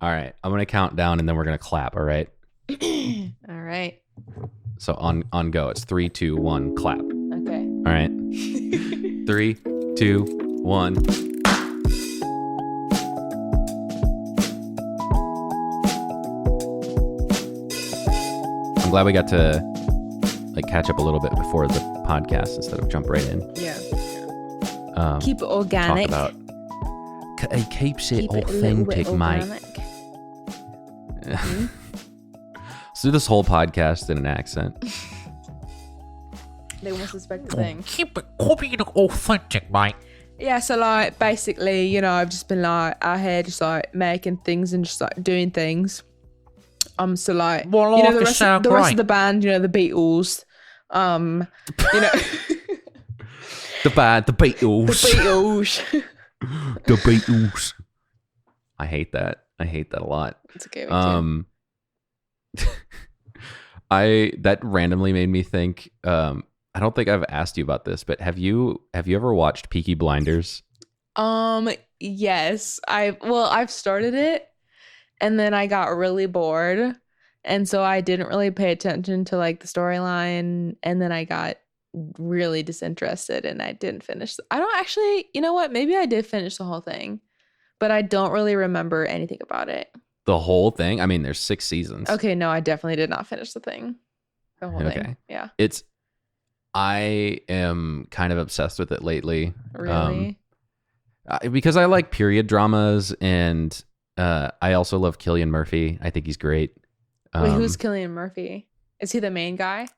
All right. I'm going to count down and then we're going to clap. All right. All right. So on go. It's 3, 2, 1, clap. Okay. All right. 3, 2, 1. I'm glad we got to like catch up a little bit before the podcast instead of jump right in. Yeah. Keep it organic. Talk about it keeps it Keep it a little authentic, bit mate. organic. Let's do this whole podcast in an accent. They won't suspect a thing. Keep it authentic, mate. Yeah, so like basically, you know, I've just been like out here just like making things and just like doing things. So like Well, you know life the is rest, so the rest of great. the band, you know, the Beatles. You know The Beatles. the Beatles. The Beatles. I hate that. I hate that a lot. It's okay. Me too. That randomly made me think. I don't think I've asked you about this, but have you ever watched Peaky Blinders? Yes. I've started it and then I got really bored. And so I didn't really pay attention to like the storyline. And then I got really disinterested and I didn't finish. I don't actually, you know what? Maybe I did finish the whole thing, but I don't really remember anything about it. The whole thing? I mean, there's 6 seasons. Okay, no, I definitely did not finish the thing. The whole Okay. thing. Yeah. I am kind of obsessed with it lately. Really? Because I like period dramas and I also love Cillian Murphy. I think he's great. Wait, who's Cillian Murphy? Is he the main guy?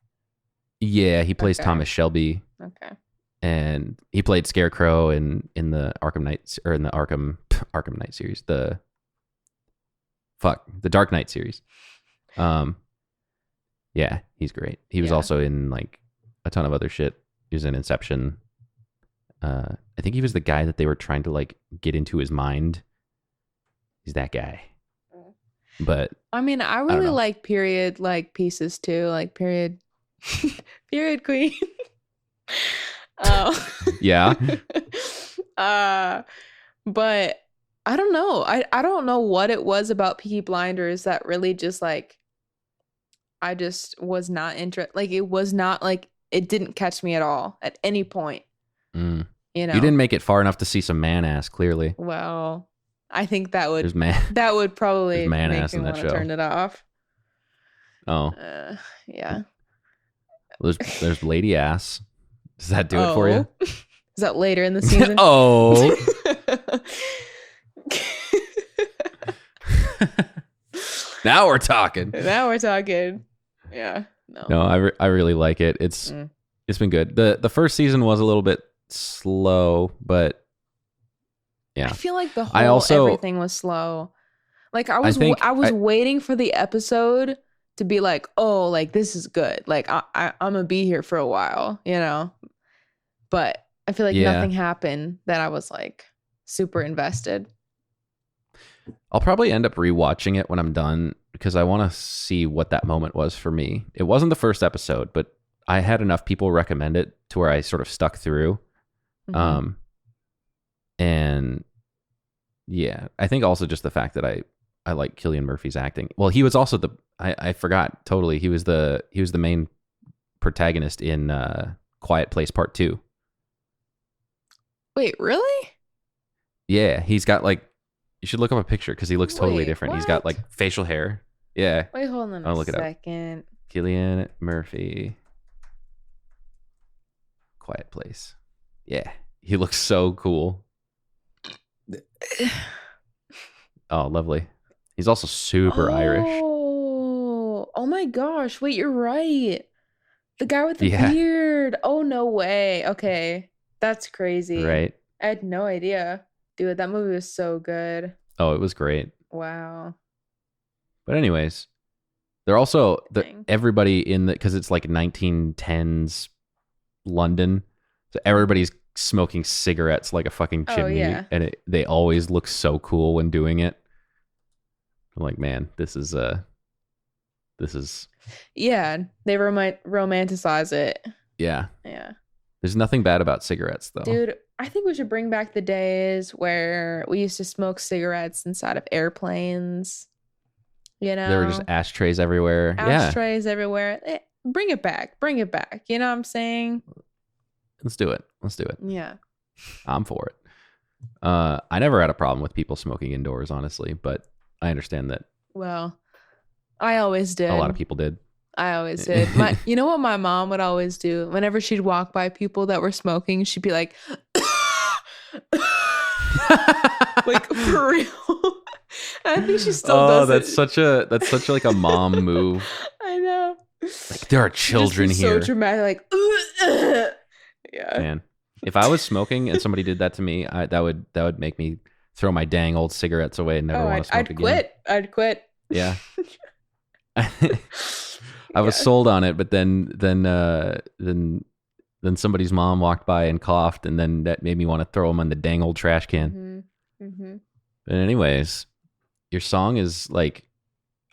Yeah, he plays Okay. Thomas Shelby. Okay. And he played Scarecrow in the Arkham Knights or in the Arkham Knight series. The Dark Knight series. Yeah, he's great. He was Yeah. also in like a ton of other shit. He was in Inception. I think he was the guy that they were trying to like get into his mind. He's that guy. But I mean, I don't really know. like period like pieces too, like period period queen. Oh. yeah, But I don't know. I don't know what it was about Peaky Blinders that really just like I just was not interested. Like it was not like it didn't catch me at all at any point. Mm. You know. You didn't make it far enough to see some man ass. Clearly, Well, I think that there's would man. that would probably There's man make ass me in that want to show. turn it off. Oh, Yeah. there's lady ass. Does that do it for you? Is that later in the season? Oh. Now we're talking. Now we're talking. Yeah. No, I really like it. It's been good. The first season was a little bit slow, but yeah. I feel like the I whole also- everything was slow. Like I was think I was waiting for the episode to be like, oh, like this is good. Like I'm gonna be here for a while, you know. But I feel like Yeah. nothing happened that I was like super invested. I'll probably end up rewatching it when I'm done because I want to see what that moment was for me. It wasn't the first episode, but I had enough people recommend it to where I sort of stuck through. Mhm. And yeah, I think also just the fact that I like Cillian Murphy's acting. Well, he was also I forgot totally. He was the main protagonist in Quiet Place Part 2. Wait, really? Yeah, he's got like, you should look up a picture because he looks totally Wait, different. He's got what? like facial hair. Yeah. Wait, hold on I'll a look it up. second. Cillian Murphy. Quiet Place. Yeah. He looks so cool. Oh, lovely. He's also super Irish. Oh my gosh. Wait, you're right. The guy with the Yeah. beard. Oh, no way. Okay. That's crazy. Right? I had no idea. Dude, that movie was so good. Oh, it was great. Wow. But anyways, they're also Thing. everybody in the, because it's like 1910s London. So everybody's smoking cigarettes like a fucking Oh, chimney. yeah. And they always look so cool when doing it. I'm like, man, this is Yeah, they romanticize it. yeah. Yeah. There's nothing bad about cigarettes though. Dude, I think we should bring back the days where we used to smoke cigarettes inside of airplanes. You know, There were just ashtrays everywhere. ashtrays everywhere. Bring it back. Bring it back. You know what I'm saying? Let's do it. Let's do it. Yeah. I'm for it. I never had a problem with people smoking indoors, honestly, but I understand that Well, I always did. a lot of people did. I always did. You know what my mom would always do? Whenever she'd walk by people that were smoking, she'd be like, like for real. I think she still does that's it. that's such like a mom move. I know. Like there are children Just be here. So dramatic, like, yeah. Man, if I was smoking and somebody did that to me, that would make me throw my dang old cigarettes away and never want to smoke I'd again. quit. I'd quit. Yeah. I was sold on it, but then somebody's mom walked by and coughed, and then that made me want to throw them on the dang old trash can. But anyways, your song is like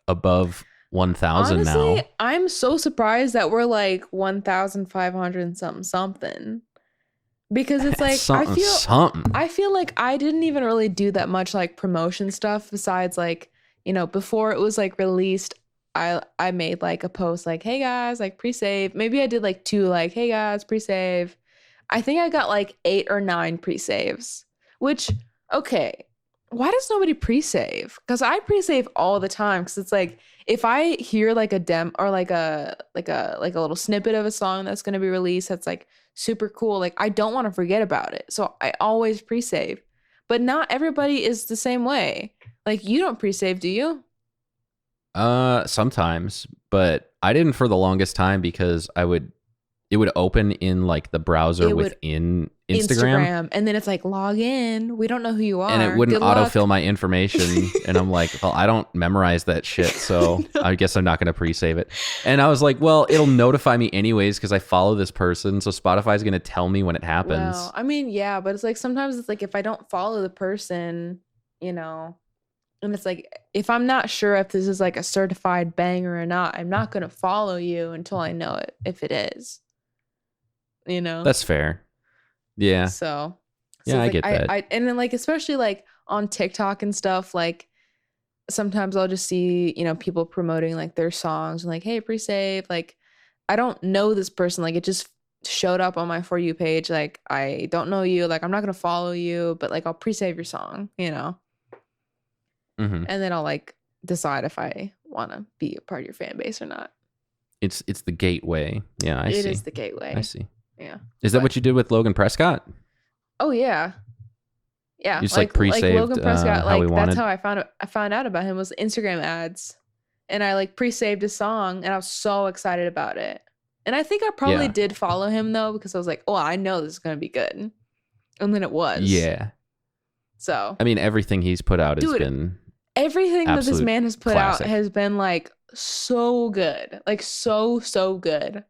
above 1,000 now. Honestly, I'm so surprised that we're like 1,500 and something. Because it's like I feel like I didn't even really do that much like promotion stuff besides like, you know, before it was like released, I made like a post like, hey guys, like pre-save. Maybe I did like 2 like, hey guys, pre-save. I think I got like 8 or 9 pre-saves, which, okay, why does nobody pre-save? Because I pre-save all the time. Because it's like, if I hear like a or like a little snippet of a song that's going to be released that's like super cool, like I don't want to forget about it. So I always pre-save. But not everybody is the same way. Like you don't pre-save, do you? Sometimes, but I didn't for the longest time because it would open in like the browser within Instagram, and then it's like log in. We don't know who you are, and it wouldn't autofill my information. And I'm like, well, I don't memorize that shit, so I guess I'm not going to pre-save it. And I was like, well, it'll notify me anyways because I follow this person, so Spotify's going to tell me when it happens. Well, I mean, yeah, but it's like sometimes it's like if I don't follow the person, you know. And it's like, if I'm not sure if this is like a certified banger or not, I'm not going to follow you until I know it, if it is. You know? That's fair. Yeah. So yeah, I like, get that. And then like, especially like on TikTok and stuff, like sometimes I'll just see, you know, people promoting like their songs and like, hey, pre-save. Like, I don't know this person. Like, it just showed up on my For You page. Like, I don't know you. Like, I'm not going to follow you, but like, I'll pre-save your song, you know? Mm-hmm. And then I'll like decide if I want to be a part of your fan base or not. It's the gateway. Yeah, I see. It is the gateway. I see. Yeah. Is that what you did with Logan Prescott? Oh yeah. Yeah. You just like pre-saved Logan Prescott, how we wanted. That's how I found out about him was Instagram ads. And I like pre-saved a song and I was so excited about it. And I think I probably did follow him though, because I was like, oh, I know this is gonna be good. And then it was. Yeah. So I mean everything he's put out has been everything that this man has put classic. out has been like so good. Like so good.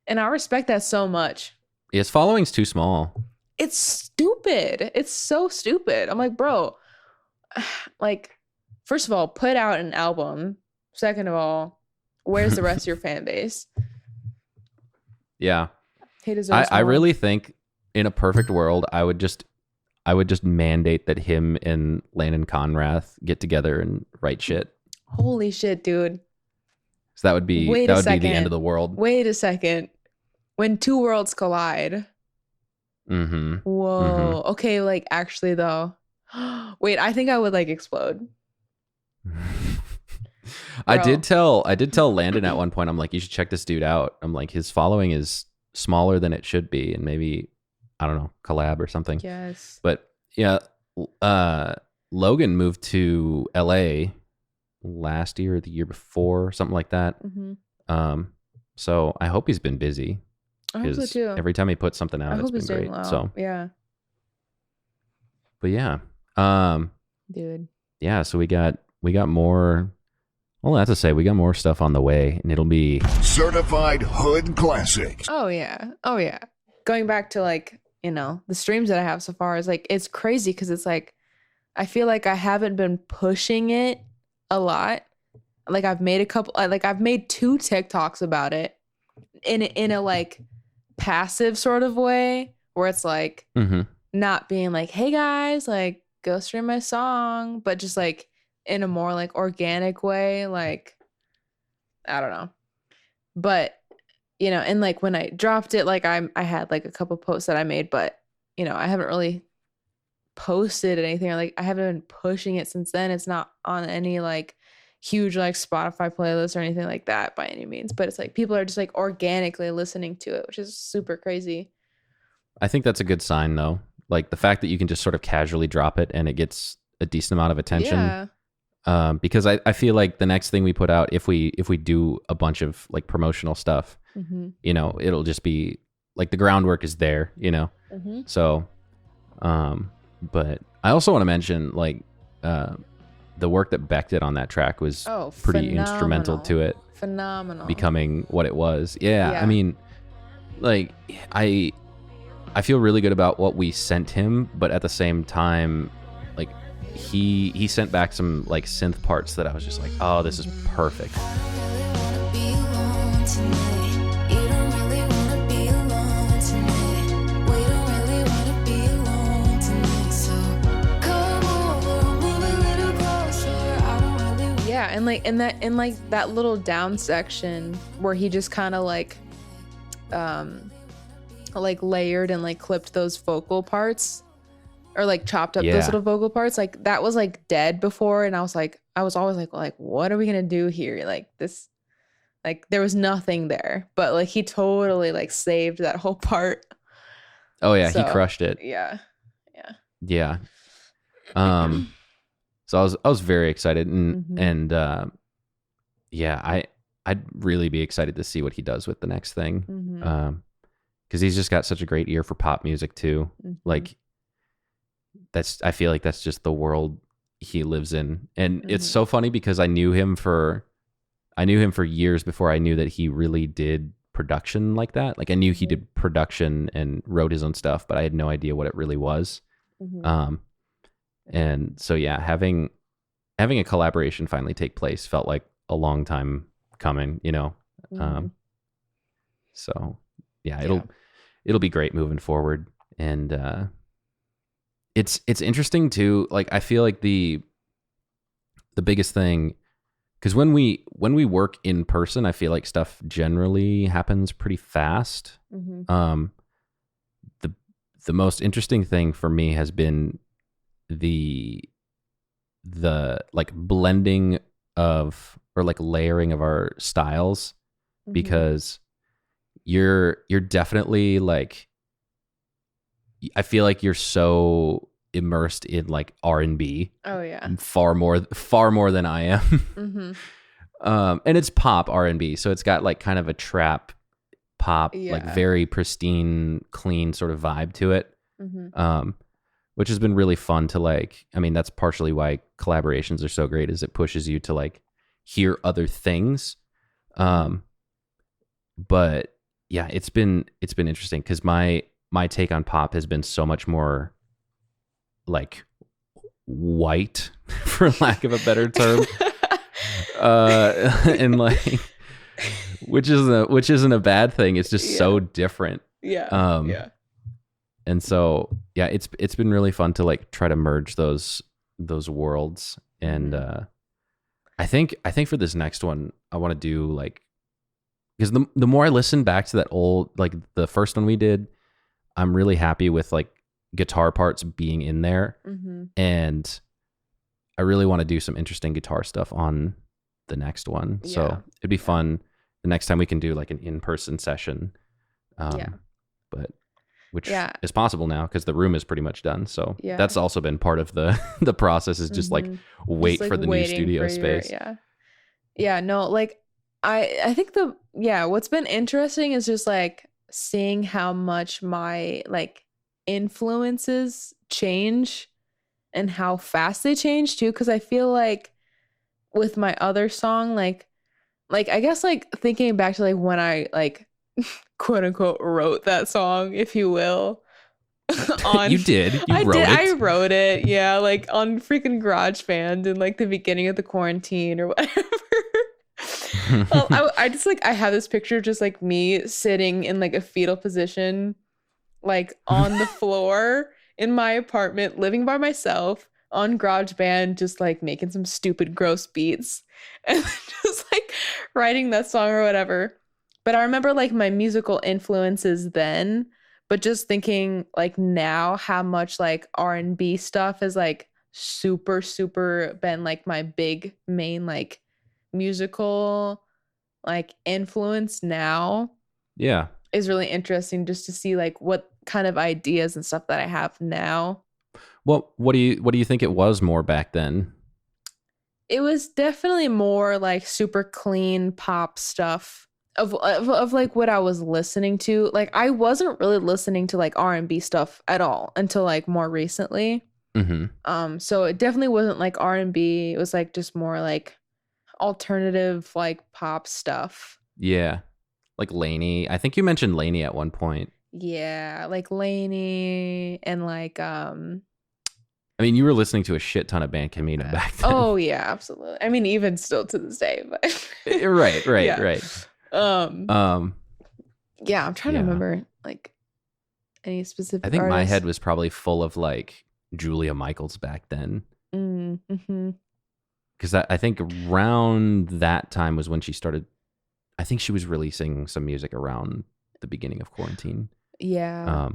And I respect that so much. His following's too small. It's stupid. It's so stupid. I'm like, bro, like, first of all, put out an album. Second of all, where's the rest of your fan base? Yeah. He deserves I really think in a perfect world, I would just mandate that him and Landon Conrath get together and write shit. Holy shit, dude. So that would be the end of the world. Wait a second. When 2 worlds collide. Mm-hmm. Whoa. Mm-hmm. Okay, like actually though. Wait, I think I would like explode. I did tell Landon at one point, I'm like, you should check this dude out. I'm like, his following is smaller than it should be, and maybe, I don't know, collab or something. Yes. But yeah, Logan moved to LA last year or the year before, something like that. Mm-hmm. So I hope he's been busy. I hope so too. Every time he puts something out, it's been great. Well. So yeah. But yeah. Dude. Yeah, so we got more. Well, I have to say, we got more stuff on the way, and it'll be Certified Hood Classics. Oh yeah. Going back to like, you know, the streams that I have so far is like, it's crazy because it's like, I feel like I haven't been pushing it a lot. Like I've made I've made 2 TikToks about it in a like passive sort of way where it's like, mm-hmm. not being like, hey guys, like go stream my song, but just like in a more like organic way, like I don't know. But you know, and like when I dropped it, like I had like a couple posts that I made, but you know, I haven't really posted anything, or like I haven't been pushing it since then. It's not on any like huge like Spotify playlist or anything like that by any means, but it's like people are just like organically listening to it, which is super crazy. I think that's a good sign, though. Like the fact that you can just sort of casually drop it and it gets a decent amount of attention. Yeah. Because I feel like the next thing we put out, if we do a bunch of like promotional stuff, you know, it'll just be like the groundwork is there, you know. So, but I also want to mention like the work that Beck did on that track was pretty instrumental to it. Phenomenal. Becoming what it was. Yeah. I mean, like I feel really good about what we sent him, but at the same time, like he sent back some like synth parts that I was just like, oh, this is perfect. Yeah, and like in that little down section where he just kind of like layered and like clipped those vocal parts, or like chopped up those little vocal parts, like that was like dead before, and I was always like what are we gonna do here, like this, like there was nothing there, but like he totally like saved that whole part. Oh yeah, so, he crushed it. Yeah. So I was very excited, and I'd really be excited to see what he does with the next thing. Because he's just got such a great ear for pop music too. Like I feel like that's just the world he lives in. And it's so funny because I knew him for years before I knew that he really did production like that. Like I knew he did production and wrote his own stuff, but I had no idea what it really was. And so yeah, having a collaboration finally take place felt like a long time coming, you know. So yeah, it'll be great moving forward. And it's interesting too. Like I feel like the biggest thing, because when we work in person, I feel like stuff generally happens pretty fast. The most interesting thing for me has been the like blending of, or like layering of our styles, because you're definitely like, I feel like you're so immersed in like R&B. Oh yeah. Far more than I am. And it's pop R&B, so it's got like kind of a trap pop, like very pristine, clean sort of vibe to it. Which has been really fun to like, I mean, that's partially why collaborations are so great, is it pushes you to like hear other things. But yeah, it's been interesting because my take on pop has been so much more like white, for lack of a better term. And like, which isn't a bad thing. It's just so different. And so, yeah, it's been really fun to like try to merge those worlds. And I think for this next one, I want to do like, because the more I listen back to that old, like the first one we did, I'm really happy with like guitar parts being in there. And I really want to do some interesting guitar stuff on the next one. So it'd be fun the next time we can do like an in-person session. But which is possible now because the room is pretty much done. So that's also been part of the process, is just like wait just, like, for the new studio space. No, like I think what's been interesting is just like seeing how much my like influences change and how fast they change too. Cause I feel like with my other song, like I guess like thinking back to like when I like quote unquote wrote that song, if you will. You did. I wrote it. Yeah, like on freaking GarageBand in like the beginning of the quarantine or whatever. I just like I have this picture of just like me sitting in like a fetal position, like on the floor in my apartment, living by myself on GarageBand, just like making some stupid, gross beats and just like writing that song or whatever. But I remember like my musical influences then, but just thinking like now how much like R&B stuff is like super, super been like my big main like musical like influence now Yeah. is really interesting just to see like what kind of ideas and stuff that I have now. What do you think it was more back then? It was definitely more like super clean pop stuff of like what I was listening to. Like I wasn't really listening to like R&B stuff at all until like more recently. So it definitely wasn't like R&B. It was like just more like alternative like pop stuff. Yeah. Like Lainey. I think you mentioned Lainey at one point. Yeah, like Lainey and like I mean, you were listening to a shit ton of Band Camino back then. oh yeah, absolutely. I mean, even still to this day, but right, Yeah. right. Yeah, I'm trying to remember like any specific I think my artists. head was probably full of like Julia Michaels back then. Mm-hmm. Because I think around that time was when she started. I think she was releasing some music around the beginning of quarantine. Yeah.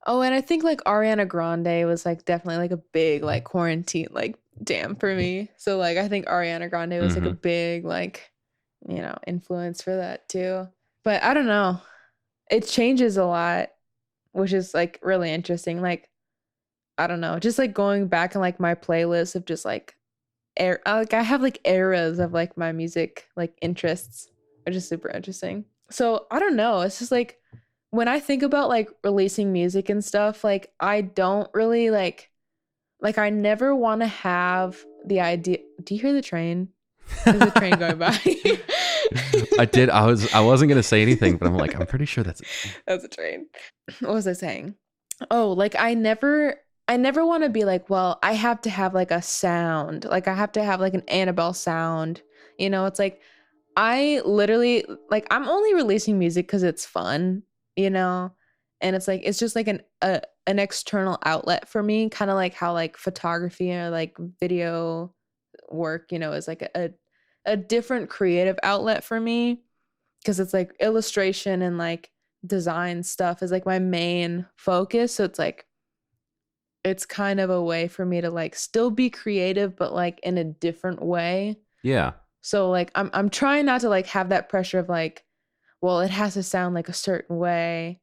Oh, and I think like Ariana Grande was like definitely like a big like quarantine like jam for me. So like I think Ariana Grande was like a big like, you know, influence for that too. But I don't know. It changes a lot, which is like really interesting. Like I don't know, just like going back in like my playlist of just like like I have like eras of like my music like interests, which is super interesting. So I don't know. It's just like when I think about like releasing music and stuff, like I don't really like I never want to have the idea. Do you hear the train? There's a train going by. I did. I wasn't gonna say anything, but I'm like, I'm pretty sure that's That's a train. What was I saying? Oh, like I never want to be like, well, I have to have like a sound. Like I have to have like an Anabel sound. You know, it's like I literally like I'm only releasing music because it's fun, you know? And it's like it's just like an external outlet for me, kind of like how like photography or like video work, you know, is like a different creative outlet for me because it's like illustration and like design stuff is like my main focus. So it's like it's kind of a way for me to like still be creative but like in a different way. yeah. So like I'm trying not to like have that pressure of like, well, it has to sound like a certain way,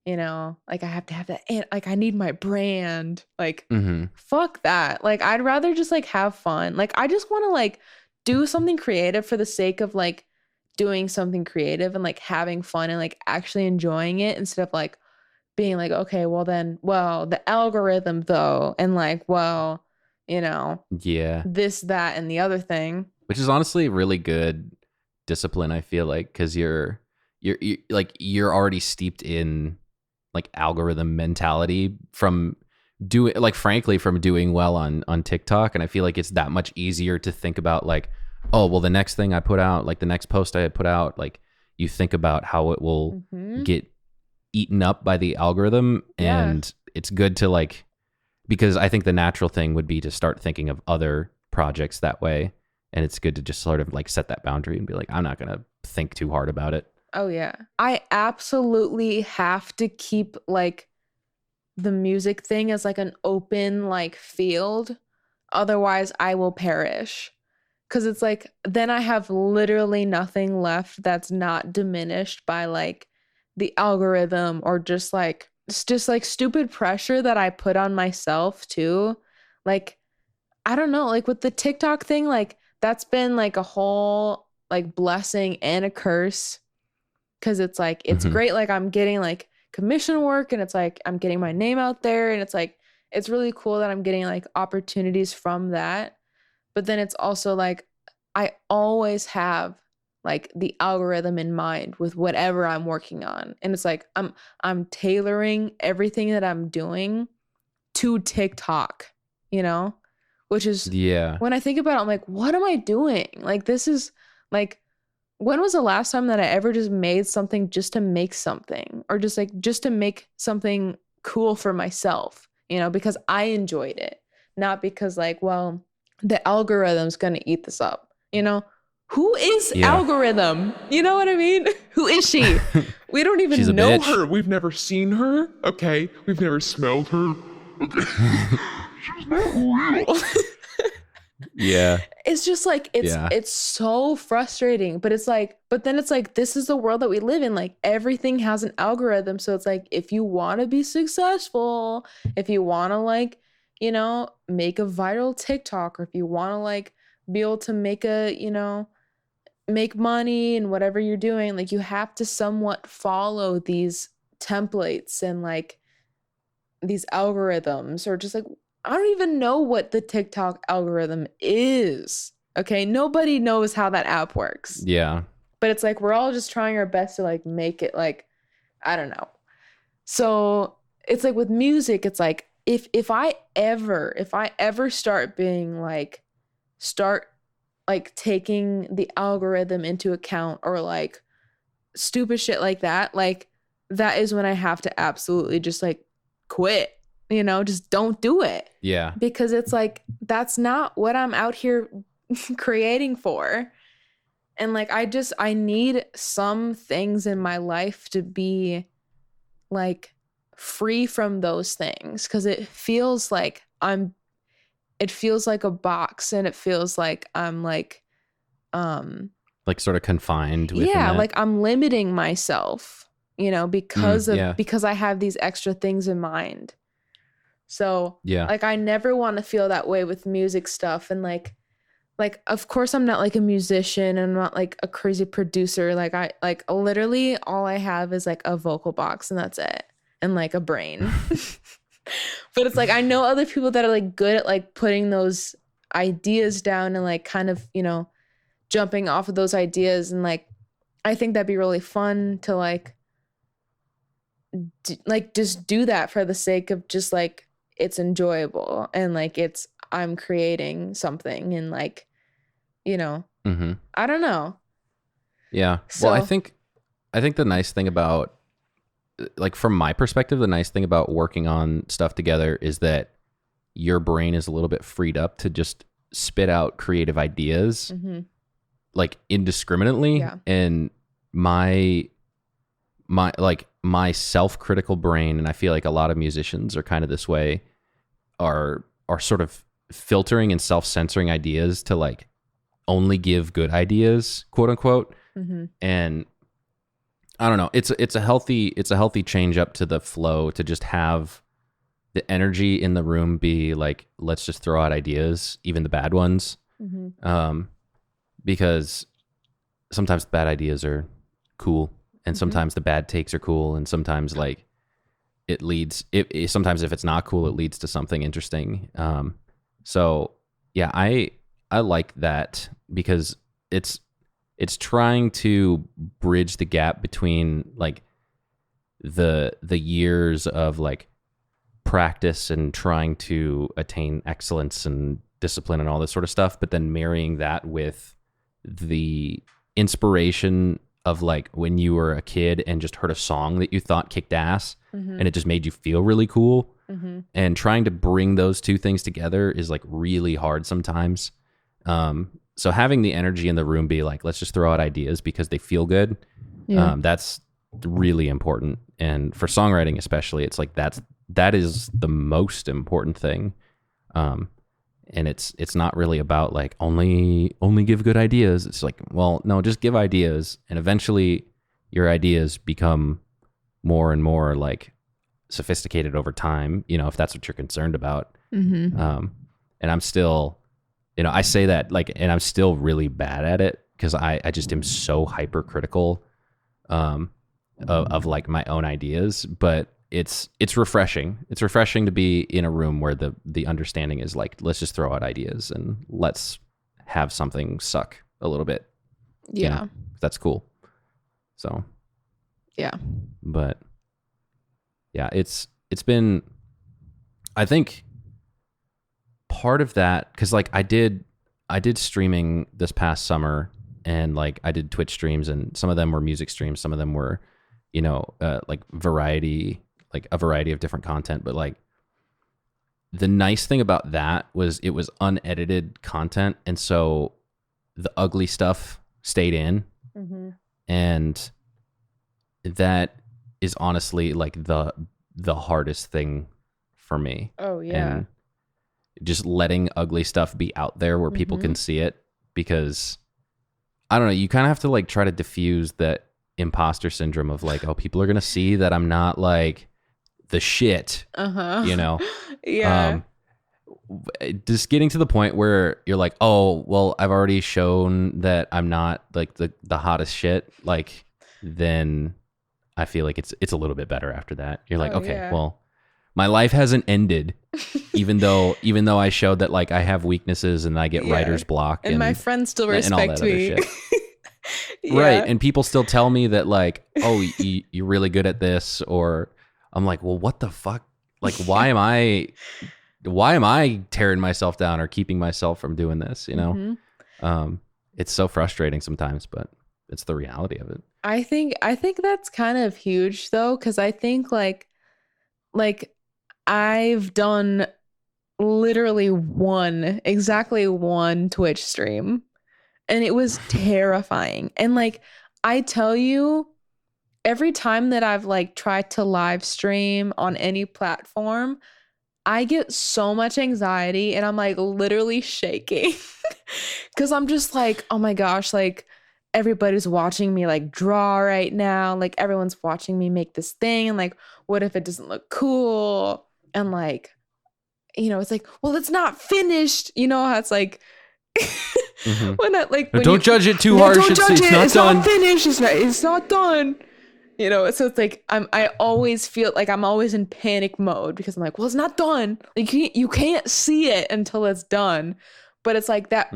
you know, like I have to have that and like I need my brand. Like fuck that. Like I'd rather just like have fun. Like I just want to like do something creative for the sake of like doing something creative and like having fun and like actually enjoying it instead of like being like, okay, well then, well, the algorithm though, and like, well, you know, Yeah. this, that, and the other thing. Which is honestly really good discipline, I feel like, because you're like you're already steeped in like algorithm mentality from doing like frankly from doing well on TikTok, and I feel like it's that much easier to think about like, oh well, the next thing I put out, like the next post I put out, like you think about how it will get eaten up by the algorithm, and it's good to like, because I think the natural thing would be to start thinking of other projects that way. And it's good to just sort of like set that boundary and be like, I'm not going to think too hard about it. Oh, yeah. I absolutely have to keep like the music thing as like an open like field. Otherwise, I will perish. Because it's like, then I have literally nothing left that's not diminished by like the algorithm or just like, it's just like stupid pressure that I put on myself too. Like, I don't know, like with the TikTok thing, like, that's been like a whole like blessing and a curse because it's like it's great, like I'm getting like commission work and it's like I'm getting my name out there and it's like it's really cool that I'm getting like opportunities from that, but then it's also like I always have like the algorithm in mind with whatever I'm working on, and it's like I'm tailoring everything that I'm doing to TikTok, you know? Which is, when I think about it, I'm like, what am I doing? Like, this is like, when was the last time that I ever just made something just to make something or just like, just to make something cool for myself? because I enjoyed it, not because like, well, the algorithm's going to eat this up, Who is Yeah. algorithm? You know what I mean? Who is she? We don't She's even a know bitch. her. Her, we've never seen her. Okay, we've never smelled her. Yeah. It's just like it's so frustrating, but then it's like this is the world that we live in. Like everything has an algorithm, so it's like if you want to be successful, if you want to like, make a viral TikTok, or if you want to like be able to make make money and whatever you're doing, like you have to somewhat follow these templates and like these algorithms, or just like I don't even know what the TikTok algorithm is. Okay, nobody knows how that app works. Yeah. But it's like we're all just trying our best to like make it like, I don't know. So it's like with music, it's like if I ever start taking the algorithm into account, or like stupid shit like that is when I have to absolutely just like quit, just don't do it. Yeah. Because it's like, that's not what I'm out here creating for. And like, I need some things in my life to be like free from those things. Cause it feels like a box, and it feels like I'm like sort of confined within yeah, that. like I'm limiting myself, because I have these extra things in mind. So yeah. like I never want to feel that way with music stuff. And like of course I'm not like a musician, and I'm not like a crazy producer. Like I like literally all I have is like a vocal box, and that's it, and like a brain. But it's like I know other people that are like good at like putting those ideas down and like kind of, jumping off of those ideas. And like I think that'd be really fun to like just do that for the sake of just like it's enjoyable, and like I'm creating something, and like, Mm-hmm. I don't know. Yeah. So, well, I think the nice thing about, like from my perspective, the nice thing about working on stuff together is that your brain is a little bit freed up to just spit out creative ideas like indiscriminately. Yeah. And my self-critical brain, and I feel like a lot of musicians are kind of this way, are sort of filtering and self-censoring ideas to like only give good ideas, quote unquote. And I don't know, it's a healthy change up to the flow, to just have the energy in the room be like, let's just throw out ideas, even the bad ones. Because sometimes bad ideas are cool, and sometimes the bad takes are cool, and sometimes like it leads sometimes if it's not cool, it leads to something interesting. So yeah, I like that, because it's trying to bridge the gap between like the years of like practice and trying to attain excellence and discipline and all this sort of stuff, but then marrying that with the inspiration of like when you were a kid and just heard a song that you thought kicked ass and it just made you feel really cool. And trying to bring those two things together is like really hard sometimes. So having the energy in the room be like, let's just throw out ideas because they feel good. That's really important. And for songwriting especially, it's like that is the most important thing. And it's not really about like only give good ideas. It's like, well, no, just give ideas, and eventually your ideas become more and more like sophisticated over time, if that's what you're concerned about. And I'm still, I say that like, and I'm still really bad at it, because I just am so hypercritical of like my own ideas. But it's refreshing. It's refreshing to be in a room where the understanding is like, let's just throw out ideas and let's have something suck a little bit. Yeah. That's cool. So yeah. But yeah, it's been, I think part of that, because like I did streaming this past summer, and like I did Twitch streams, and some of them were music streams, some of them were like a variety of different content. But like the nice thing about that was it was unedited content, and so the ugly stuff stayed in, and that is honestly like the hardest thing for me. Oh yeah. And just letting ugly stuff be out there where people can see it, because I don't know, you kind of have to like try to diffuse that imposter syndrome of like, oh, people are gonna see that I'm not like the shit, you know. Yeah. Just getting to the point where you're like, oh well, I've already shown that I'm not like the hottest shit, like then I feel like it's a little bit better after that. You're like, okay, well, my life hasn't ended, even though I showed that like I have weaknesses and I get writer's block, and my friends still respect me. Right, and people still tell me that like, oh, you're really good at this, or I'm like, well, what the fuck? Like, why am I tearing myself down or keeping myself from doing this? You know, it's so frustrating sometimes, but it's the reality of it. I think that's kind of huge though, because I think like I've done literally exactly one Twitch stream, and it was terrifying. And like I tell you, every time that I've like tried to live stream on any platform, I get so much anxiety and I'm like literally shaking because I'm just like, oh my gosh, like everybody's watching me like draw right now. Like everyone's watching me make this thing. And like, what if it doesn't look cool? And like, you know, it's like, well, it's not finished. You know how it's like, when that like, when don't judge it too harsh. Don't judge it. It's done. not finished. It's not done. You know, so it's like I always feel like I'm always in panic mode because I'm like, well, it's not done. Like you can't see it until it's done. But it's like that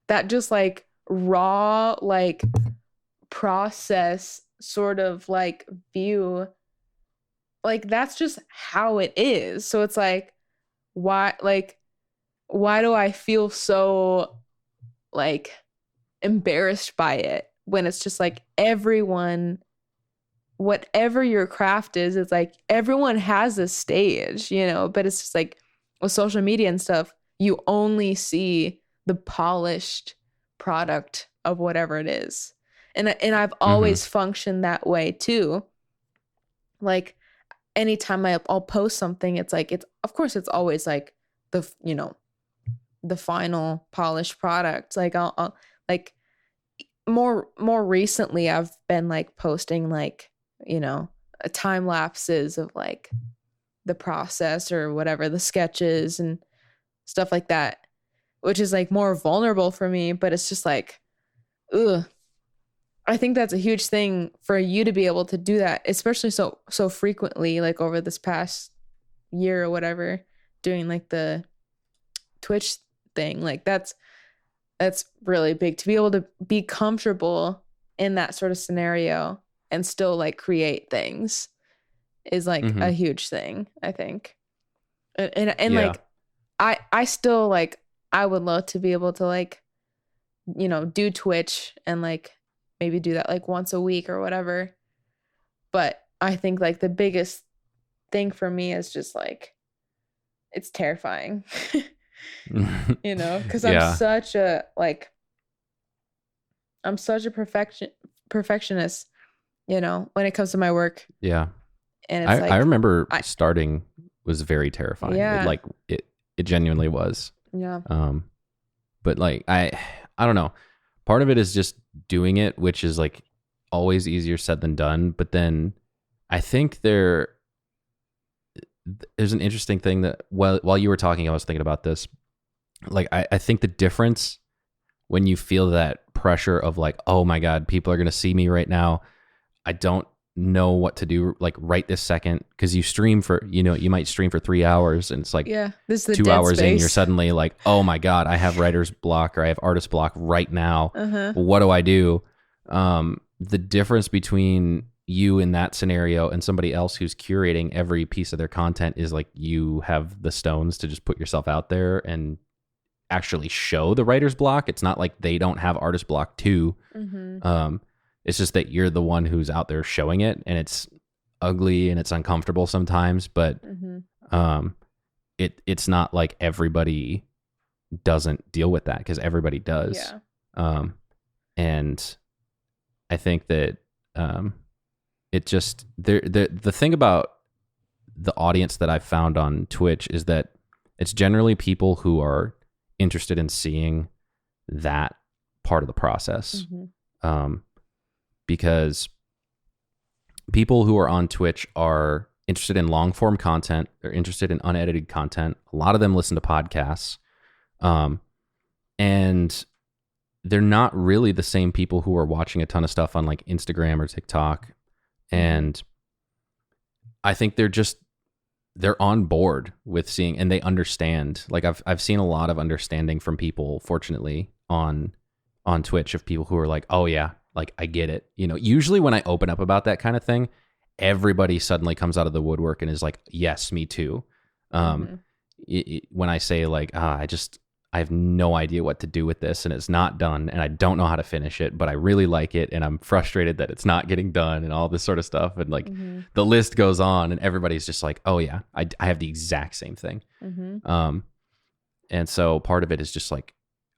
that just like raw like process sort of like view, like that's just how it is. So it's like why do I feel so like embarrassed by it when it's just like everyone, whatever your craft is, it's like everyone has a stage, you know, but it's just like with social media and stuff, you only see the polished product of whatever it is. And I've always functioned that way too. Like anytime I'll post something, it's like, of course it's always like the, you know, the final polished product. Like I'll like more recently I've been like posting like, you know, time lapses of like the process or whatever, the sketches and stuff like that, which is like more vulnerable for me, but it's just like, ugh. I think that's a huge thing for you to be able to do that, especially so frequently, like over this past year or whatever, doing like the Twitch thing. Like that's really big to be able to be comfortable in that sort of scenario and still like create things is like a huge thing, I think. And like I still like, I would love to be able to like, you know, do Twitch and like maybe do that like once a week or whatever. But I think like the biggest thing for me is just like, it's terrifying, you know, because I'm such a perfectionist, you know, when it comes to my work. Yeah. And it's I remember starting was very terrifying. Yeah. It genuinely was. Yeah. But like, I don't know. Part of it is just doing it, which is like always easier said than done. But then I think there's an interesting thing that while you were talking, I was thinking about this. Like, I think the difference when you feel that pressure of like, oh my God, people are going to see me right now. I don't know what to do like right this second, because you stream for, you know, you might stream for 3 hours and it's like this is the 2 hours space. in, you're suddenly like, oh my God, I have writer's block or I have artist block right now. What do I do? The difference between you in that scenario and somebody else who's curating every piece of their content is like, you have the stones to just put yourself out there and actually show the writer's block. It's not like they don't have artist block too. It's just that you're the one who's out there showing it, and it's ugly and it's uncomfortable sometimes, but it's not like everybody doesn't deal with that, because everybody does. Yeah. And I think that it just the thing about the audience that I've found on Twitch is that it's generally people who are interested in seeing that part of the process. Because people who are on Twitch are interested in long form content. They're interested in unedited content. A lot of them listen to podcasts. And they're not really the same people who are watching a ton of stuff on like Instagram or TikTok. And I think they're on board with seeing, and they understand. Like I've seen a lot of understanding from people, fortunately, on Twitch, of people who are like, oh yeah, like I get it. You know, usually when I open up about that kind of thing, everybody suddenly comes out of the woodwork and is like, yes, me too. When I say like, I have no idea what to do with this, and it's not done, and I don't know how to finish it, but I really like it, and I'm frustrated that it's not getting done, and all this sort of stuff. And like the list goes on, and everybody's just like, oh yeah, I have the exact same thing. And so part of it is just like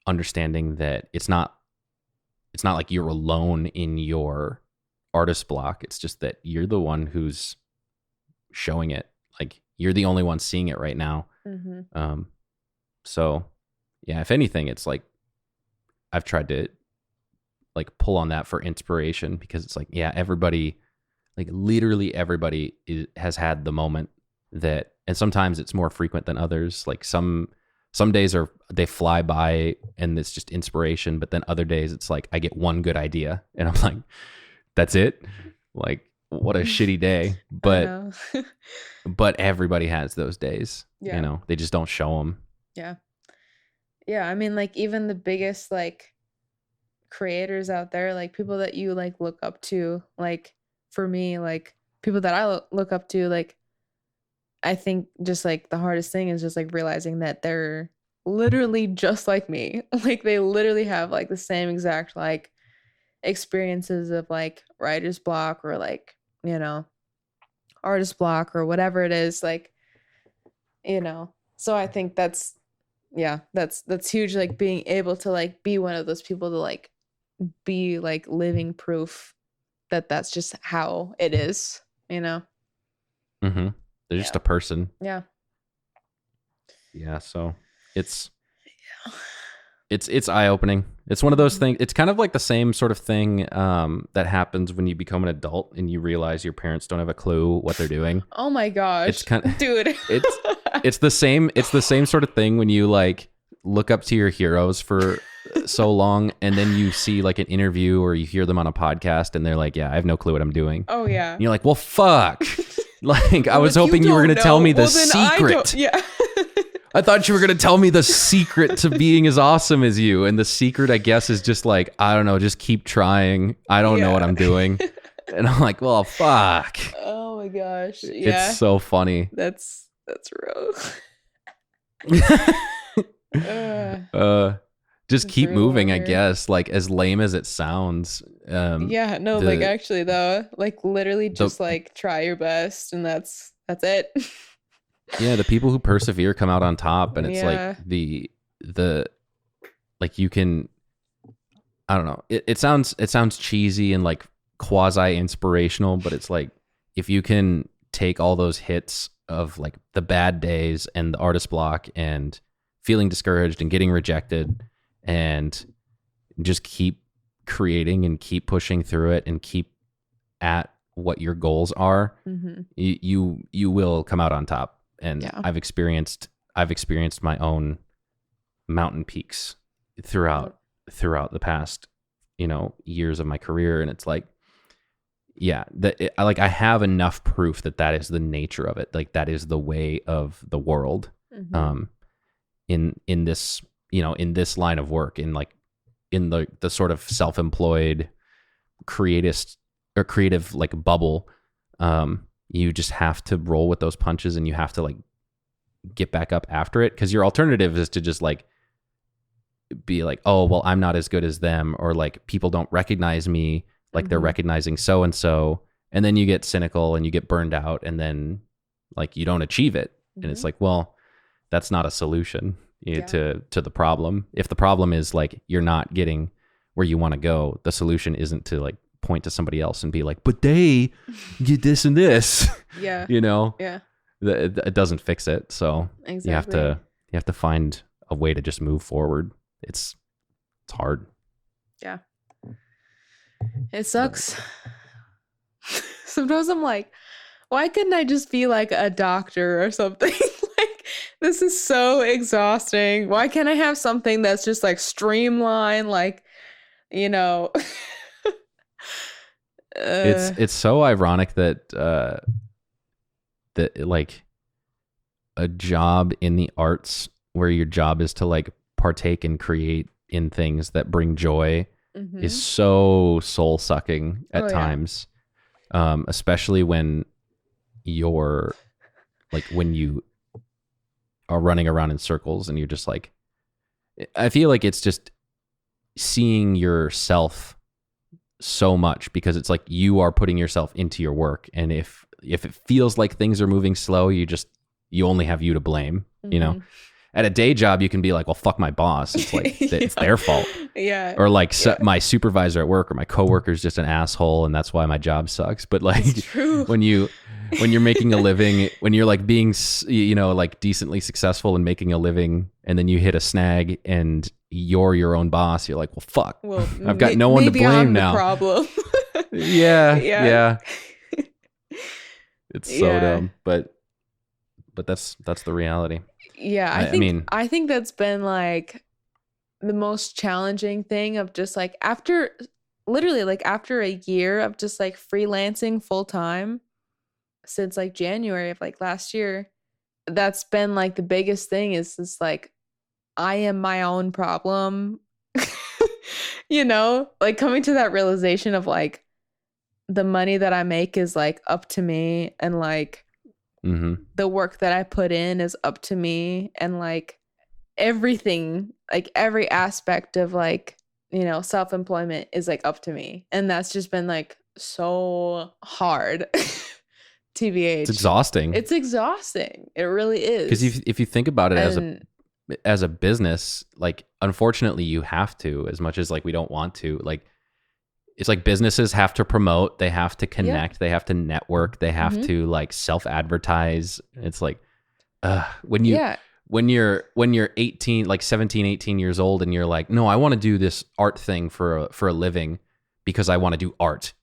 understanding that it's not like you're alone in your artist block. It's just that you're the one who's showing it. Like you're the only one seeing it right now. So yeah, if anything, it's like I've tried to like pull on that for inspiration, because it's like, yeah, everybody, like literally everybody has had the moment that, and sometimes it's more frequent than others. Like some days they fly by and it's just inspiration, but then other days it's like I get one good idea and I'm like, that's it. Like what a shitty day. But but everybody has those days. Yeah. You know, they just don't show them. Yeah. Yeah, I mean, like even the biggest like creators out there, like people that you like look up to, like for me, like people that I look up to, like I think just like the hardest thing is just like realizing that they're literally just like me. Like they literally have like the same exact like experiences of like writer's block or like, you know, artist block or whatever it is, like, you know. So I think that's huge, like being able to like be one of those people to like be like living proof that that's just how it is, you know. They're just a person. Yeah So it's eye-opening. It's one of those things. It's kind of like the same sort of thing that happens when you become an adult and you realize your parents don't have a clue what they're doing. Oh my gosh. It's kind of, dude. it's the same sort of thing when you like look up to your heroes for so long, and then you see like an interview or you hear them on a podcast and they're like, yeah, I have no clue what I'm doing. Oh yeah. And you're like, well, fuck. Like I was hoping you were going to tell me the secret. I thought you were going to tell me the secret to being as awesome as you. And the secret, I guess, is just like, I don't know, just keep trying. I don't know what I'm doing. And I'm like, well, fuck. Oh my gosh. Yeah. It's so funny. That's real. Just keep real moving, weird. I guess. Like as lame as it sounds. Yeah, no, like actually though, like literally just like try your best and that's it. Yeah, the people who persevere come out on top, and it's Yeah. like the like you can, I don't know. It sounds cheesy and like quasi inspirational, but it's like if you can take all those hits of like the bad days and the artist block and feeling discouraged and getting rejected and just keep creating and keep pushing through it and keep at what your goals are, you will come out on top. And Yeah. I've experienced my own mountain peaks throughout the past, years of my career. And it's like, yeah, I have enough proof that is the nature of it. Like that is the way of the world. In this, in this line of work, in the sort of self-employed creative like bubble, you just have to roll with those punches and you have to like get back up after it, because your alternative is to just like be like, oh well, I'm not as good as them, or like people don't recognize me like they're recognizing so and so, and then you get cynical and you get burned out, and then like you don't achieve it. And it's like, well, that's not a solution Yeah. to the problem. If the problem is like you're not getting where you want to go, the solution isn't to like point to somebody else and be like, but they get this and this. Yeah. You know, Yeah. it doesn't fix it. So Exactly. you have to find a way to just move forward. It's hard. Yeah. It sucks. Sometimes I'm like, why couldn't I just be like a doctor or something? Like, this is so exhausting. Why can't I have something that's just like streamlined, like, you know? It's so ironic that that like a job in the arts where your job is to like partake and create in things that bring joy Mhm. is so soul sucking at Oh, yeah. times, especially when you're like when you are running around in circles and you're just like, I feel like it's just seeing yourself so much because it's like you are putting yourself into your work, and if it feels like things are moving slow, you only have you to blame. You know, Mhm. at a day job you can be like, well, fuck my boss, it's like it's their fault. Yeah. Or like Yeah. my supervisor at work or my coworker's just an asshole and that's why my job sucks. But like It's true. when you're making a living, when you're like being, you know, like decently successful and making a living, and then you hit a snag and you're your own boss, you're like, well, fuck, Well, I've got no one to maybe blame I'm now. The problem. Yeah. Yeah. It's so Yeah. dumb, but that's the reality. Yeah, I mean- I think that's been like the most challenging thing of just like after a year of just like freelancing full time since like January of like last year. That's been like the biggest thing is just like I am my own problem. You know, like coming to that realization of like the money that I make is like up to me, and like Mm-hmm. the work that I put in is up to me, and like everything, like every aspect of like, you know, self-employment is like up to me. And that's just been like so hard. TBH. It's exhausting. It's exhausting. It really is. Because if you think about it And as a business, like unfortunately you have to, as much as like we don't want to, like it's like businesses have to promote, they have to connect, they have to network, they have Mhm. to like self-advertise. It's like when yeah. you're 18, like 17, 18 years old and you're like, no, I want to do this art thing for a living because I want to do art.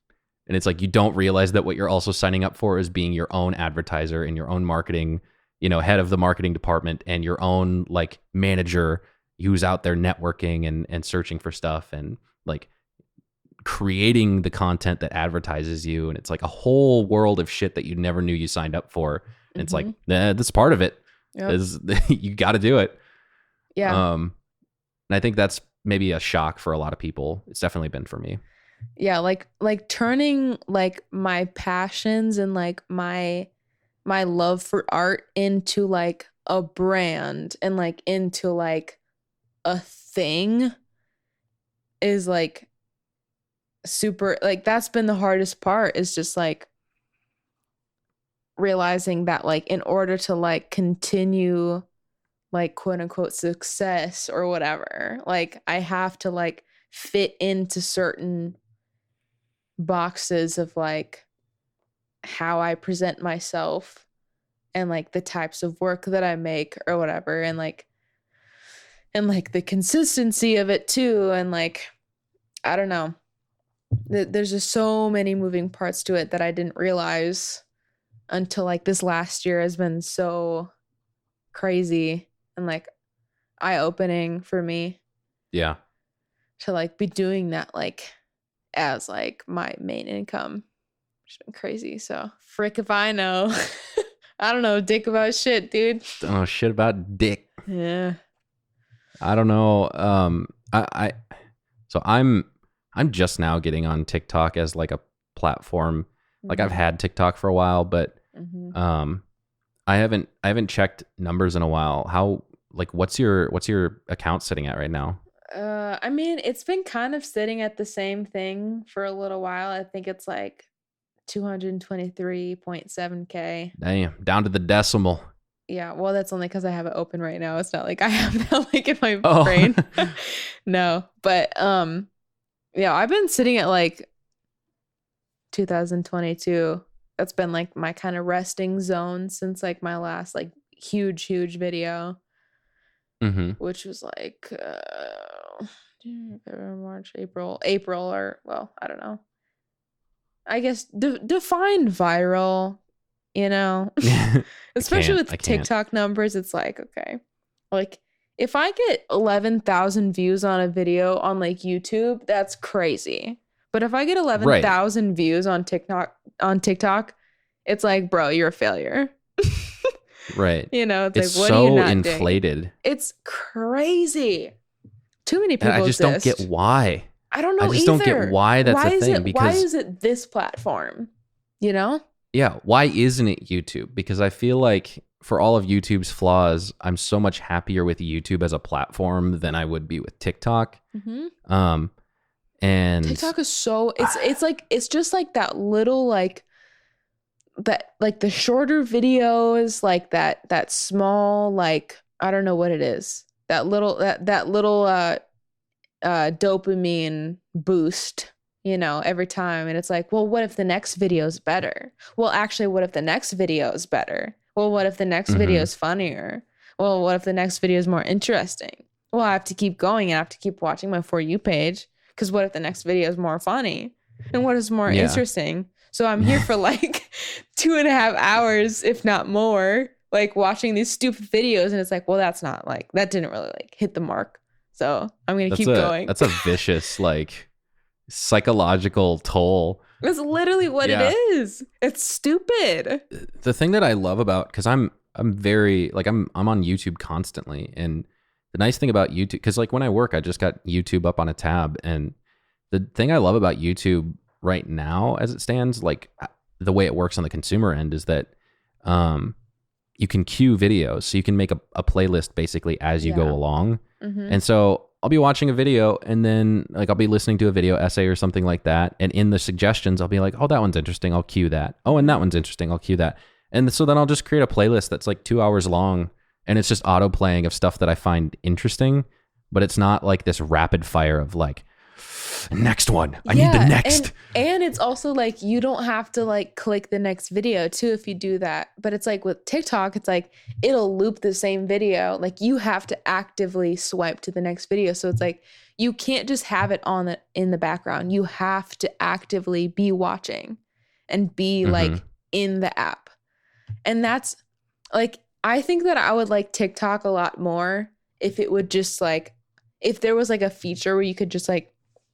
And it's like you don't realize that what you're also signing up for is being your own advertiser and your own marketing, you know, head of the marketing department and your own like manager who's out there networking and searching for stuff and like creating the content that advertises you. And it's like a whole world of shit that you never knew you signed up for. And it's like, that's part of it. Yep. Is you got to do it. Yeah. And I think that's maybe a shock for a lot of people. It's definitely been for me. Yeah, like turning like my passions and like my love for art into like a brand and like into like a thing is like super, like that's been the hardest part, is just like realizing that like in order to like continue like quote unquote success or whatever, like I have to like fit into certain boxes of like how I present myself and like the types of work that I make or whatever, and like the consistency of it too, and like I don't know, there's just so many moving parts to it that I didn't realize until like this last year has been so crazy and like eye-opening for me Yeah. to like be doing that like as like my main income. It's been crazy. So frick if I know. I don't know dick about shit, dude. Don't know shit about dick. Yeah. I don't know. So I'm just now getting on TikTok as like a platform. Like I've had TikTok for a while, but Mm-hmm. I haven't checked numbers in a while. How, like, what's your account sitting at right now? I mean, it's been kind of sitting at the same thing for a little while. I think it's like 223.7K. Damn, down to the decimal. Yeah, well, that's only because I have it open right now. It's not like I have that like in my Oh. brain. No, but yeah, I've been sitting at like 2022. That's been like my kind of resting zone since like my last like huge video, Mm-hmm. which was like February, March, April, or well, I don't know. I guess define viral, you know, especially I with can't. TikTok numbers. It's like, okay, like if I get 11,000 views on a video on like YouTube, that's crazy. But if I get 11,000 views on TikTok, it's like, bro, you're a failure. Right. You know, it's It's like, what are you so not inflated. doing? It's crazy. Too many people And I just exist. don't get why. I don't know. I just don't get why that's a thing. Why is it this platform? You know? Yeah, why isn't it YouTube? Because I feel like for all of YouTube's flaws, I'm so much happier with YouTube as a platform than I would be with TikTok. Mm-hmm. And TikTok is so it's just like that little like that like the shorter videos, like that small like I don't know what it is. That little dopamine boost, you know, every time. And it's like, well, what if the next video is better? Well, actually, what if the next video is better? Well, what if the next video is funnier? Well, what if the next video is more interesting? Well, I have to keep going and I have to keep watching my For You page because what if the next video is more funny? And what is more interesting? So I'm here for like 2.5 hours, if not more, like watching these stupid videos. And it's like, well, that's not like, that didn't really like hit the mark. So I'm going to keep going. That's a vicious, like, psychological toll. That's literally what it is. It's stupid. The thing that I love about, because I'm very, like, I'm on YouTube constantly. And the nice thing about YouTube, because like when I work, I just got YouTube up on a tab. And the thing I love about YouTube right now, as it stands, like the way it works on the consumer end is that you can queue videos. So you can make a playlist basically as you go along. Mm-hmm. And so I'll be watching a video and then like I'll be listening to a video essay or something like that. And in the suggestions, I'll be like, oh, that one's interesting. I'll queue that. Oh, and that one's interesting. I'll queue that. And so then I'll just create a playlist that's like 2 hours long and it's just auto playing of stuff that I find interesting, but it's not like this rapid fire of like, next one. I need the next. And it's also like you don't have to like click the next video too if you do that. But it's like with TikTok, it's like it'll loop the same video. Like you have to actively swipe to the next video. So it's like you can't just have it on in the background. You have to actively be watching and be like in the app. And that's like I think that I would like TikTok a lot more if it would just like if there was like a feature where you could just like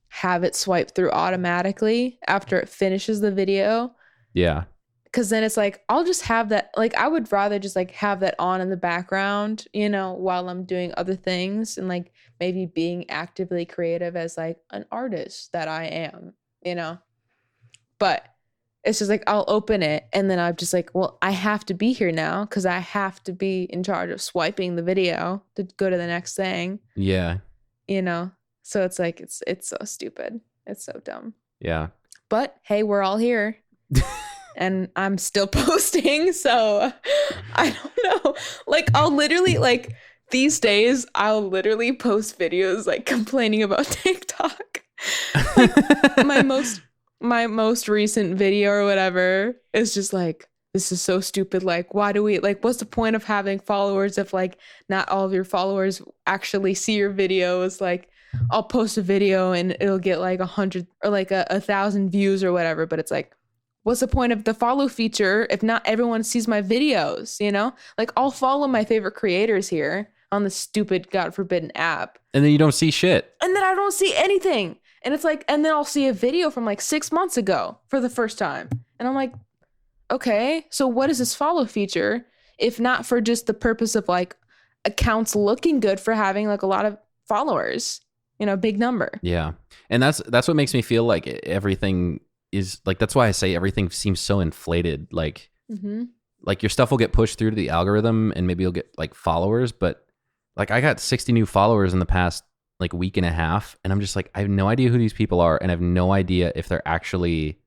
have it swipe through automatically after it finishes the video. Yeah. Cause then it's like, I'll just have that. Like, I would rather just like have that on in the background, you know, while I'm doing other things and like maybe being actively creative as like an artist that I am, you know, but it's just like, I'll open it and then I'm just like, well, I have to be here now. Cause I have to be in charge of swiping the video to go to the next thing. Yeah. You know? So it's like, it's so stupid. It's so dumb. Yeah. But hey, we're all here. And I'm still posting. So I don't know. Like I'll literally like these days, I'll literally post videos like complaining about TikTok. Like my most recent video or whatever is just like, this is so stupid. Like, why do we like, what's the point of having followers if like not all of your followers actually see your videos? Like, I'll post a video and it'll get like 100 or like 1,000 views or whatever. But it's like, what's the point of the follow feature if not everyone sees my videos, you know? Like I'll follow my favorite creators here on the stupid God forbidden app. And then you don't see shit. And then I don't see anything. And it's like, and then I'll see a video from like 6 months ago for the first time. And I'm like, okay, so what is this follow feature if not for just the purpose of like accounts looking good for having like a lot of followers? You know, big number. Yeah. And that's what makes me feel like everything is like, that's why I say everything seems so inflated. Like, like your stuff will get pushed through to the algorithm and maybe you'll get like followers, but like I got 60 new followers in the past like week and a half. And I'm just like, I have no idea who these people are. And I have no idea if they're actually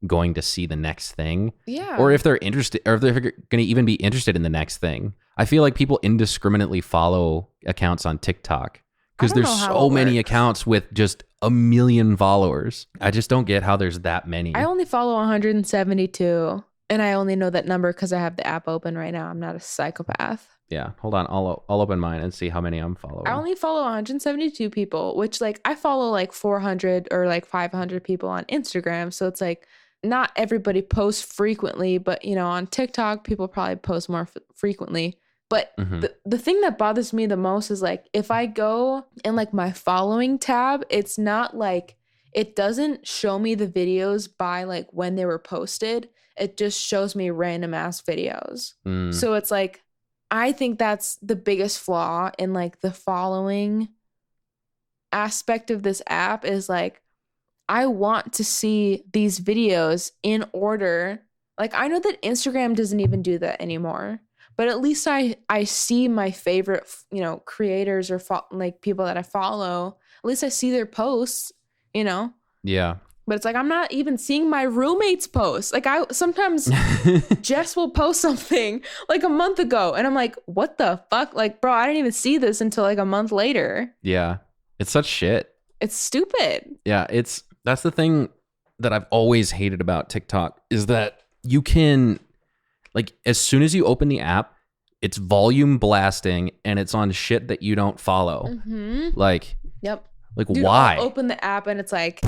going to see the next thing. Yeah. Or if they're interested or if they're going to even be interested in the next thing. I feel like people indiscriminately follow accounts on TikTok because I don't there's know how so it many works. accounts with just 1 million followers. I just don't get how there's that many. I only follow 172, and I only know that number because I have the app open right now. I'm not a psychopath. Yeah, hold on. I'll open mine and see how many I'm following. I only follow 172 people, which like I follow like 400 or like 500 people on Instagram. So it's like not everybody posts frequently, but you know, on TikTok, people probably post more frequently. But Mhm. the thing that bothers me the most is like if I go in like my following tab, it's not like it doesn't show me the videos by like when they were posted. It just shows me random ass videos. Mm. So it's like I think that's the biggest flaw in like the following aspect of this app is like I want to see these videos in order. Like I know that Instagram doesn't even do that anymore, but at least I see my favorite, you know, creators or like people that I follow. At least I see their posts, you know. Yeah. But it's like I'm not even seeing my roommates post. Like I sometimes Jess will post something like a month ago and I'm like, what the fuck? Like, bro, I didn't even see this until like a month later. Yeah. It's such shit. It's stupid. Yeah, that's the thing that I've always hated about TikTok is that you can, like, as soon as you open the app, it's volume blasting and it's on shit that you don't follow. Mm-hmm. Like, Yep. Dude, I'll why? open the app and it's like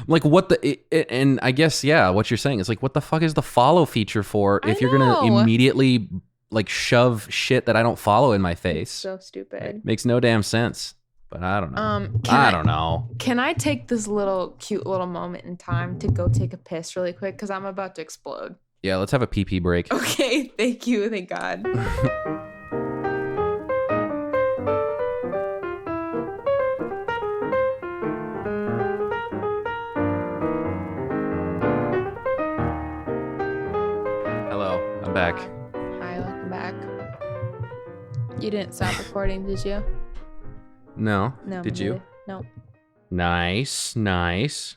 Like what and I guess what you're saying is like what the fuck is the follow feature for if you're gonna know. immediately like shove shit that I don't follow in my it's face? so stupid. Makes no damn sense. But I don't know. Can I don't know. Can I take this little cute little moment in time to go take a piss really quick because I'm about to explode? Yeah, let's have a pee break. Okay, thank you, thank God. Hello, I'm back. Hi, welcome back. You didn't stop recording, did you? No. No. Did me you? neither. No. Nice. Nice.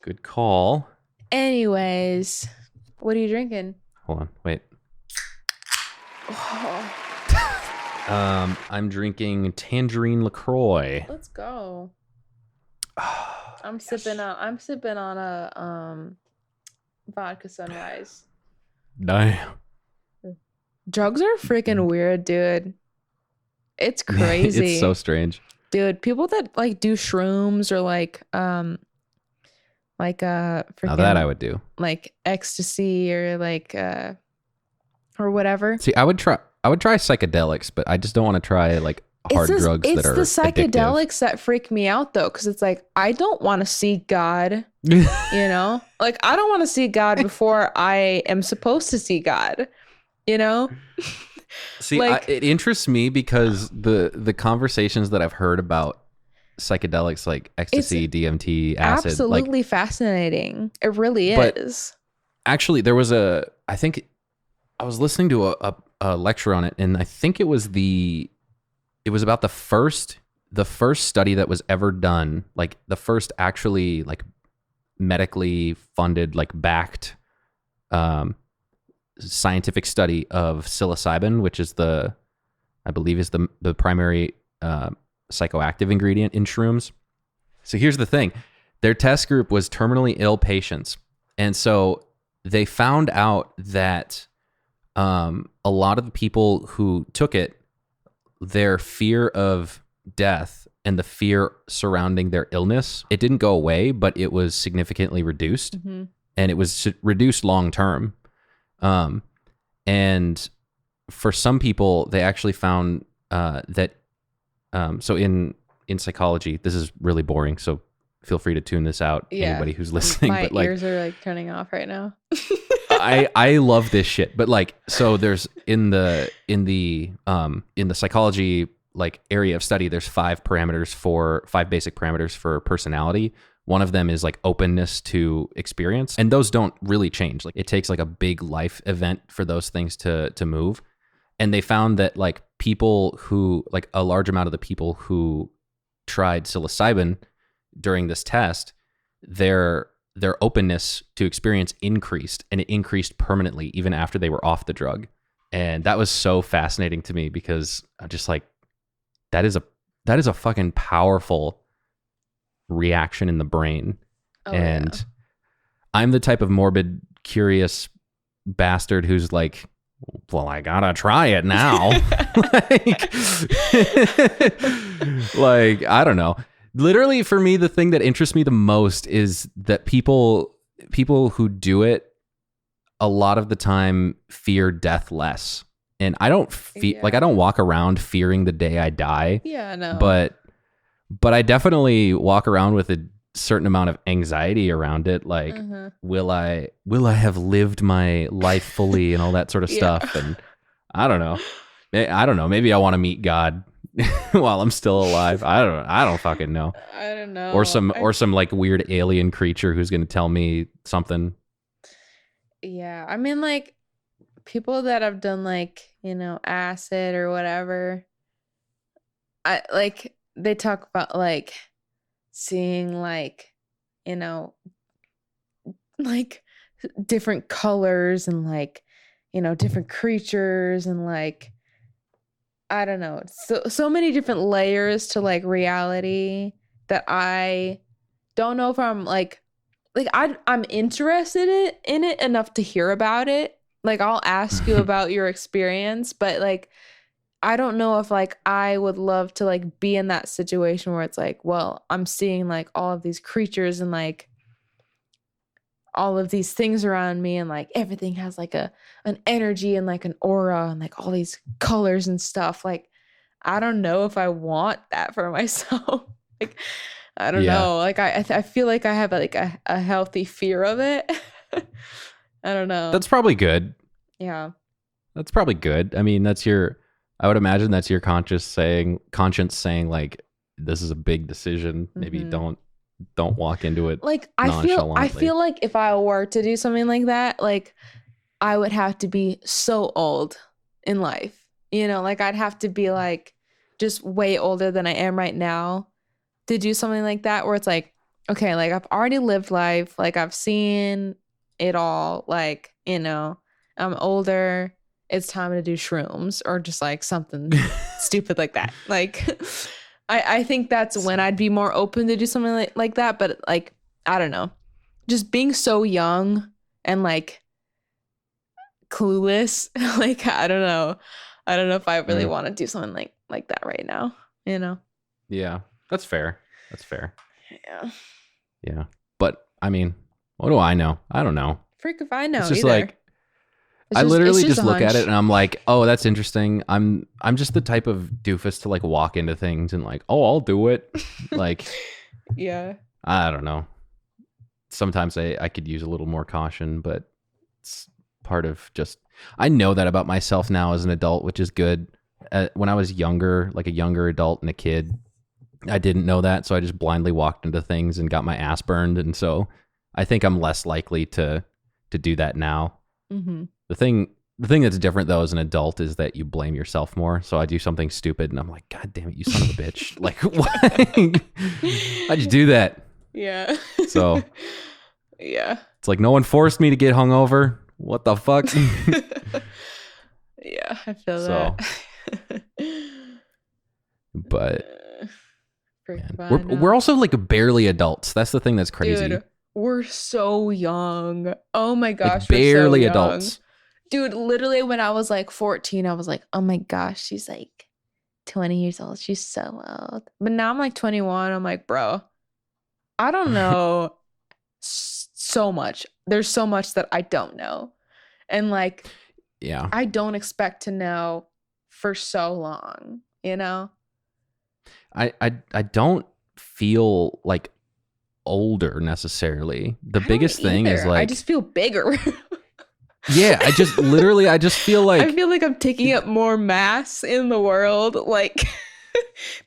Good call. Anyways, what are you drinking? Hold on. Wait. Oh, I'm drinking tangerine LaCroix. let's go. I'm sipping on a vodka sunrise. Damn. Drugs are freaking weird, dude. It's crazy. It's so strange. Dude, people that like do shrooms or like freaking Now that I would do. like ecstasy or like or whatever. See, I would try psychedelics, but I just don't want to try like hard drugs that are It's the psychedelics that freak me out though, because it's like I don't want to see God. You know, like I don't want to see God before I am supposed to see God. You know. See, like, it interests me because the conversations that I've heard about psychedelics like ecstasy, DMT, acid, absolutely like, fascinating. It really but is. actually, there was I think I was listening to a lecture on it, and I think it was about the first study that was ever done, like the first actually like medically funded, like backed scientific study of psilocybin, which is I believe is the primary psychoactive ingredient in shrooms. So here's the thing. Their test group was terminally ill patients. And so they found out that a lot of the people who took it, their fear of death and the fear surrounding their illness, it didn't go away, but it was significantly reduced. Mm-hmm. And it was reduced long term. And for some people, they actually found that. So in psychology, this is really boring. So feel free to tune this out. Yeah. Anybody who's listening, My but like, ears are like turning off right now. I love this shit. But like, so there's in the psychology like area of study, there's five basic parameters for personality. One of them is like openness to experience. And those don't really change. Like it takes like a big life event for those things to move. And they found that like people who, like a large amount of the people who tried psilocybin during this test, their openness to experience increased, and it increased permanently even after they were off the drug. And that was so fascinating to me because I'm just like, that is a fucking powerful reaction in the brain. And I'm the type of morbid, curious bastard who's like, well, I gotta try it now. like, I don't know. Literally, for me, the thing that interests me the most is that people who do it a lot of the time fear death less. And I don't I don't walk around fearing the day I die. Yeah, no. But I definitely walk around with a certain amount of anxiety around it. Like, will I have lived my life fully and all that sort of stuff? And I don't know. Maybe I want to meet God while I'm still alive. I don't fucking know. I don't know. Or some like weird alien creature who's going to tell me something. Yeah. I mean, like, people that have done, like, you know, acid or whatever, they talk about, like, seeing, like, you know, like, different colors and, like, you know, different creatures and, like, I don't know, so many different layers to, like, reality that I don't know if I'm I'm interested in it enough to hear about it. Like, I'll ask you about your experience, but, like, I don't know if, like, I would love to, like, be in that situation where it's like, well, I'm seeing, like, all of these creatures and, like, all of these things around me, and, like, everything has, like, an energy and, like, an aura and, like, all these colors and stuff. Like, I don't know if I want that for myself. Like, I don't know. Like, I feel like I have, like, a healthy fear of it. I don't know. That's probably good. Yeah. That's probably good. I mean, I would imagine that's your conscience saying like, this is a big decision. Maybe don't walk into it. Like, I feel like if I were to do something like that, like, I would have to be so old in life. You know, like, I'd have to be, like, just way older than I am right now to do something like that, where it's like, okay, like, I've already lived life. Like, I've seen it all. Like, you know, I'm older. It's time to do shrooms or just, like, something stupid like that. Like, I think that's when I'd be more open to do something like that. But, like, I don't know, just being so young and, like, clueless. Like, I don't know if I really want to do something like that right now, you know? Yeah, that's fair. Yeah. But I mean, what do I know? I don't know. Freak if I know. It's just either. like, I literally just look at it and I'm like, oh, that's interesting. I'm just the type of doofus to, like, walk into things and, like, oh, I'll do it. Like, yeah. I don't know. Sometimes I could use a little more caution, but it's part of just, I know that about myself now as an adult, which is good. When I was younger, like a younger adult and a kid, I didn't know that. So I just blindly walked into things and got my ass burned. And so I think I'm less likely to do that now. Mm-hmm. The thing that's different, though, as an adult is that you blame yourself more. So I do something stupid and I'm like, God damn it, you son of a bitch. Like, what? How'd you do that? Yeah. So yeah. It's like, no one forced me to get hungover. What the fuck? Yeah, I feel that. But we're also, like, barely adults. That's the thing that's crazy. Dude, we're so young. Oh my gosh, like, barely we're so adults. Dude, literally when I was, like, 14, I was like, oh my gosh, she's, like, 20 years old. She's so old. But now I'm, like, 21. I'm like, bro, I don't know so much. There's so much that I don't know. And, like, yeah, I don't expect to know for so long, you know? I don't feel, like, older necessarily. The biggest thing is, like, I just feel bigger. Yeah, I just feel like I feel like I'm taking up more mass in the world, like,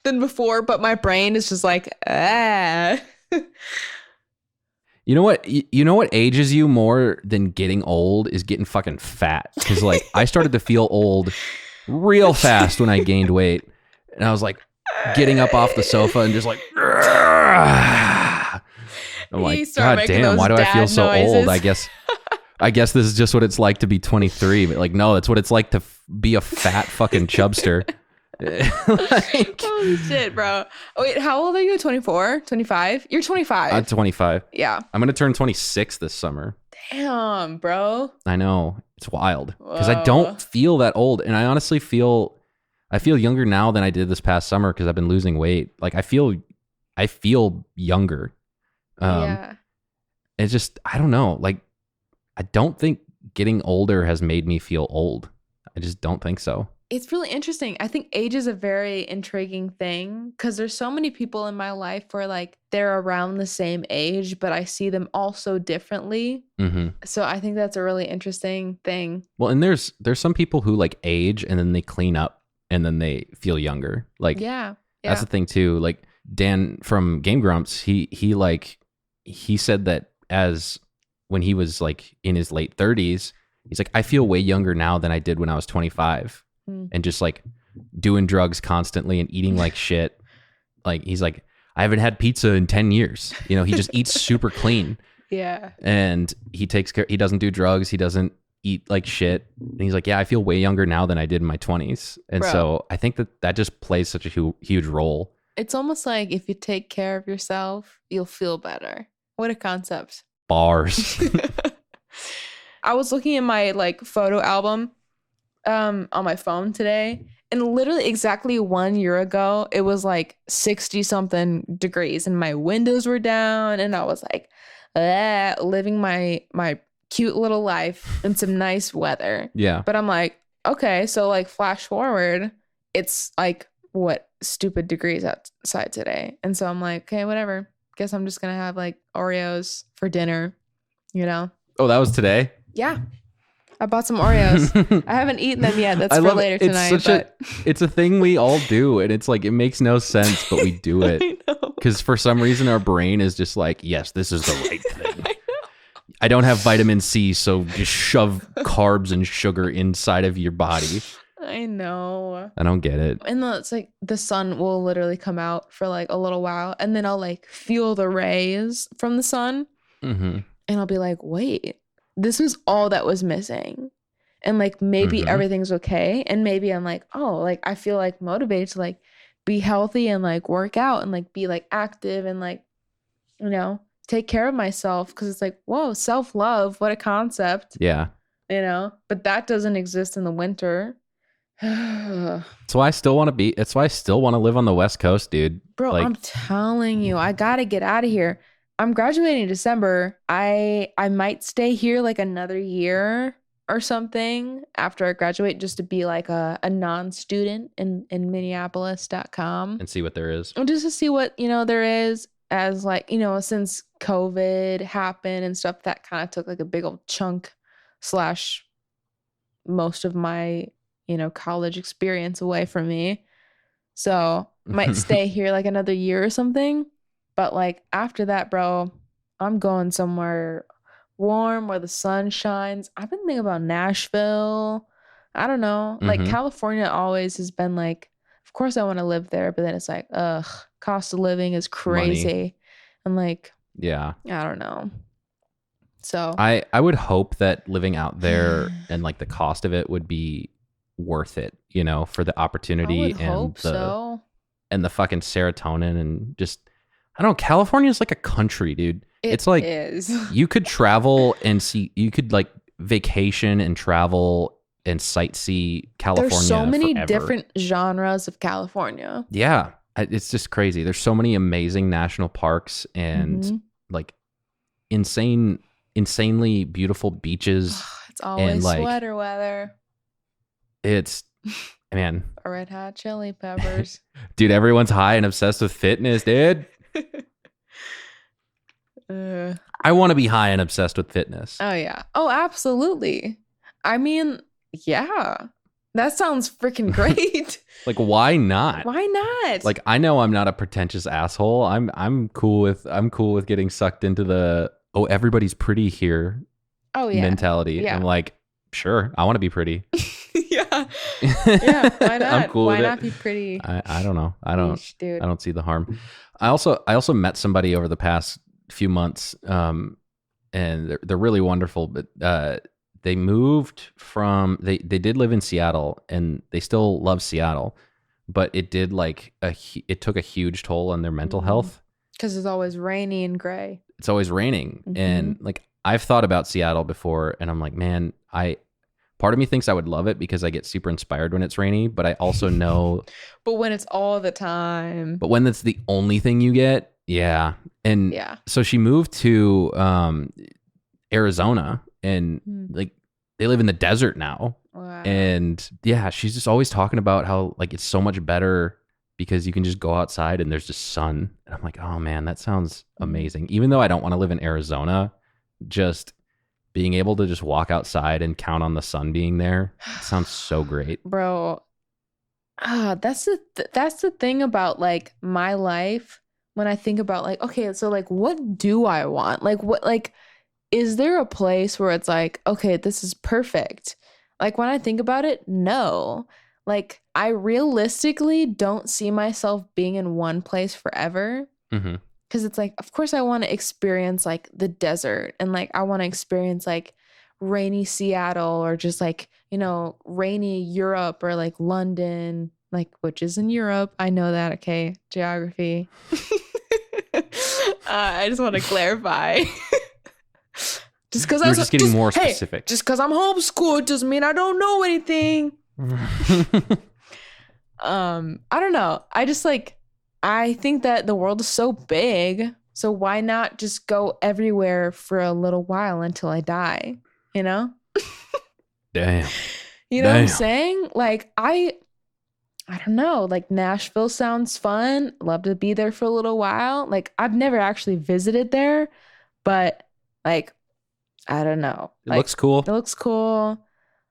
than before, but my brain is just like, ah. You know what? You know what ages you more than getting old is getting fucking fat. Because, like, I started to feel old real fast when I gained weight, and I was like getting up off the sofa and just like, I'm like, God damn, why do I feel so old? I guess I guess this is just what it's like to be 23, but like, no, that's what it's like to be a fat fucking chubster. Like, Holy shit, bro. Oh, wait, how old are you? 24? 25? You're 25. I'm 25. Yeah. I'm going to turn 26 this summer. Damn, bro. I know. It's wild because I Whoa. don't feel that old. And I honestly I feel younger now than I did this past summer because I've been losing weight. Like I feel younger. Yeah. It's just, I don't know. Like, I don't think getting older has made me feel old. I just don't think so. It's really interesting. I think age is a very intriguing thing because there's so many people in my life where like they're around the same age, but I see them all so differently. Mm-hmm. So I think that's a really interesting thing. Well, and there's some people who like age and then they clean up and then they feel younger. Like, Yeah. that's the thing too. Like Dan from Game Grumps, he said that as when he was like in his late 30s, he's like, I feel way younger now than I did when I was 25. And just like doing drugs constantly and eating like shit. Like he's like, I haven't had pizza in 10 years. You know, he just eats super clean. Yeah. And he takes care, he doesn't do drugs. He doesn't eat like shit. And he's like, yeah, I feel way younger now than I did in my 20s. And Bro. so I think that just plays such a huge role. It's almost like if you take care of yourself, you'll feel better. What a concept. Bars. I was looking at my like photo album on my phone today, and literally exactly 1 year ago it was like 60 something degrees and my windows were down and I was like living my cute little life in some nice weather. Yeah. But I'm like, okay, so like flash forward, it's like what stupid degrees outside today. And so I'm like, okay, whatever, guess I'm just gonna have like Oreos for dinner, you know? Oh, that was today? Yeah. I bought some Oreos. I haven't eaten them yet. That's for later tonight. It's a thing we all do, and it's like it makes no sense, but we do it because for some reason our brain is just like, yes, this is the right thing. I don't have vitamin C, so just shove carbs and sugar inside of your body. I know. I don't get it. And then it's like the sun will literally come out for like a little while, and then I'll like feel the rays from the sun, Mm-hmm. and I'll be like, wait, this was all that was missing. And like maybe everything's okay. And maybe I'm like, oh, like I feel like motivated to like be healthy and like work out and like be like active and like, you know, take care of myself. Cause it's like, whoa, self-love, what a concept. Yeah. You know, but that doesn't exist in the winter. That's why I still want to live on the West Coast, dude. Bro, like, I'm telling you, I gotta get out of here. I'm graduating in December. I might stay here like another year or something after I graduate just to be like a non-student in Minneapolis.com. and see what there is. And just to see what, you know, there is as like, you know, since COVID happened and stuff, that kind of took like a big old chunk / most of my, you know, college experience away from me. So might stay here like another year or something. But like after that, bro, I'm going somewhere warm where the sun shines. I've been thinking about Nashville. I don't know. Like California always has been like, of course I want to live there, but then it's like, ugh, cost of living is crazy. Money. And like, Yeah. I don't know. So I would hope that living out there and like the cost of it would be worth it, you know, for the I opportunity would and hope so. and the fucking serotonin and just, I don't know, California's like a country, dude. It's like is. you could travel and you could like vacation and travel and sightsee California. There's so many forever. different genres of California. Yeah. It's just crazy. There's so many amazing national parks and like insanely beautiful beaches. It's always like, sweater weather. It's, man, Or Red Hot Chili Peppers. dude, everyone's high and obsessed with fitness, dude. I want to be high and obsessed with fitness. Oh, yeah. Oh, absolutely. I mean, yeah. That sounds freaking great. Like, why not? Why not? Like, I know I'm not a pretentious asshole. I'm cool with getting sucked into the, oh, everybody's pretty here oh, yeah. mentality. Yeah. I'm like, sure, I want to be pretty. Yeah. Yeah. Why not? I'm cool Why with not it. be pretty? I don't know. I don't Yeesh, dude. I don't see the harm. I also met somebody over the past few months, and they're really wonderful. But they moved from they did live in Seattle, and they still love Seattle, but it did it took a huge toll on their mental health. Because it's always rainy and gray. It's always raining, and like I've thought about Seattle before, and I'm like, man, part of me thinks I would love it because I get super inspired when it's rainy, but I also know. But when it's all the time. But when that's the only thing you get, yeah. And so she moved to Arizona, and like they live in the desert now. Wow. And yeah, she's just always talking about how like it's so much better because you can just go outside and there's just sun. And I'm like, oh man, that sounds amazing. Even though I don't want to live in Arizona, just being able to just walk outside and count on the sun being there sounds so great. Bro, that's the thing about like my life when I think about like, okay, so like what do I want? Like what, like, is there a place where it's like, okay, this is perfect? Like when I think about it, no. Like I realistically don't see myself being in one place forever. Because it's like, of course I want to experience like the desert, and like I want to experience like rainy Seattle, or just like, you know, rainy Europe, or like London, like, which is in Europe. I know that. Okay. Geography. I just want to clarify. Just because I was just getting more specific. Just because I'm homeschooled doesn't mean I don't know anything. I don't know. I just like, I think that the world is so big, so why not just go everywhere for a little while until I die, you know? Damn. You know what I'm saying? Like I don't know, like Nashville sounds fun. Love to be there for a little while. Like I've never actually visited there, but like I don't know. It like, looks cool. It looks cool.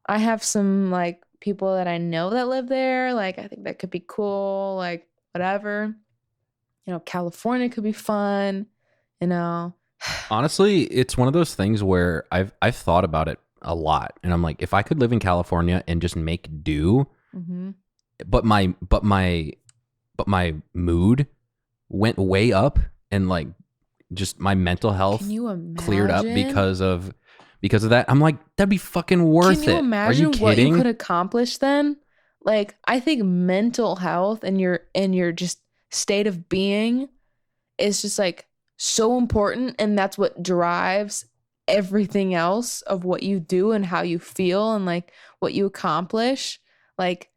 I have some like people that I know that live there. Like I think that could be cool. Like whatever. You know, California could be fun. You know. Honestly, it's one of those things where I've thought about it a lot, and I'm like, if I could live in California and just make do, but my mood went way up, and like just my mental health cleared up because of that. I'm like, that'd be fucking worth it. Can you imagine Are you kidding? what you could accomplish then? Like, I think mental health and your just state of being is just like so important, and that's what drives everything else of what you do and how you feel and like what you accomplish. Like,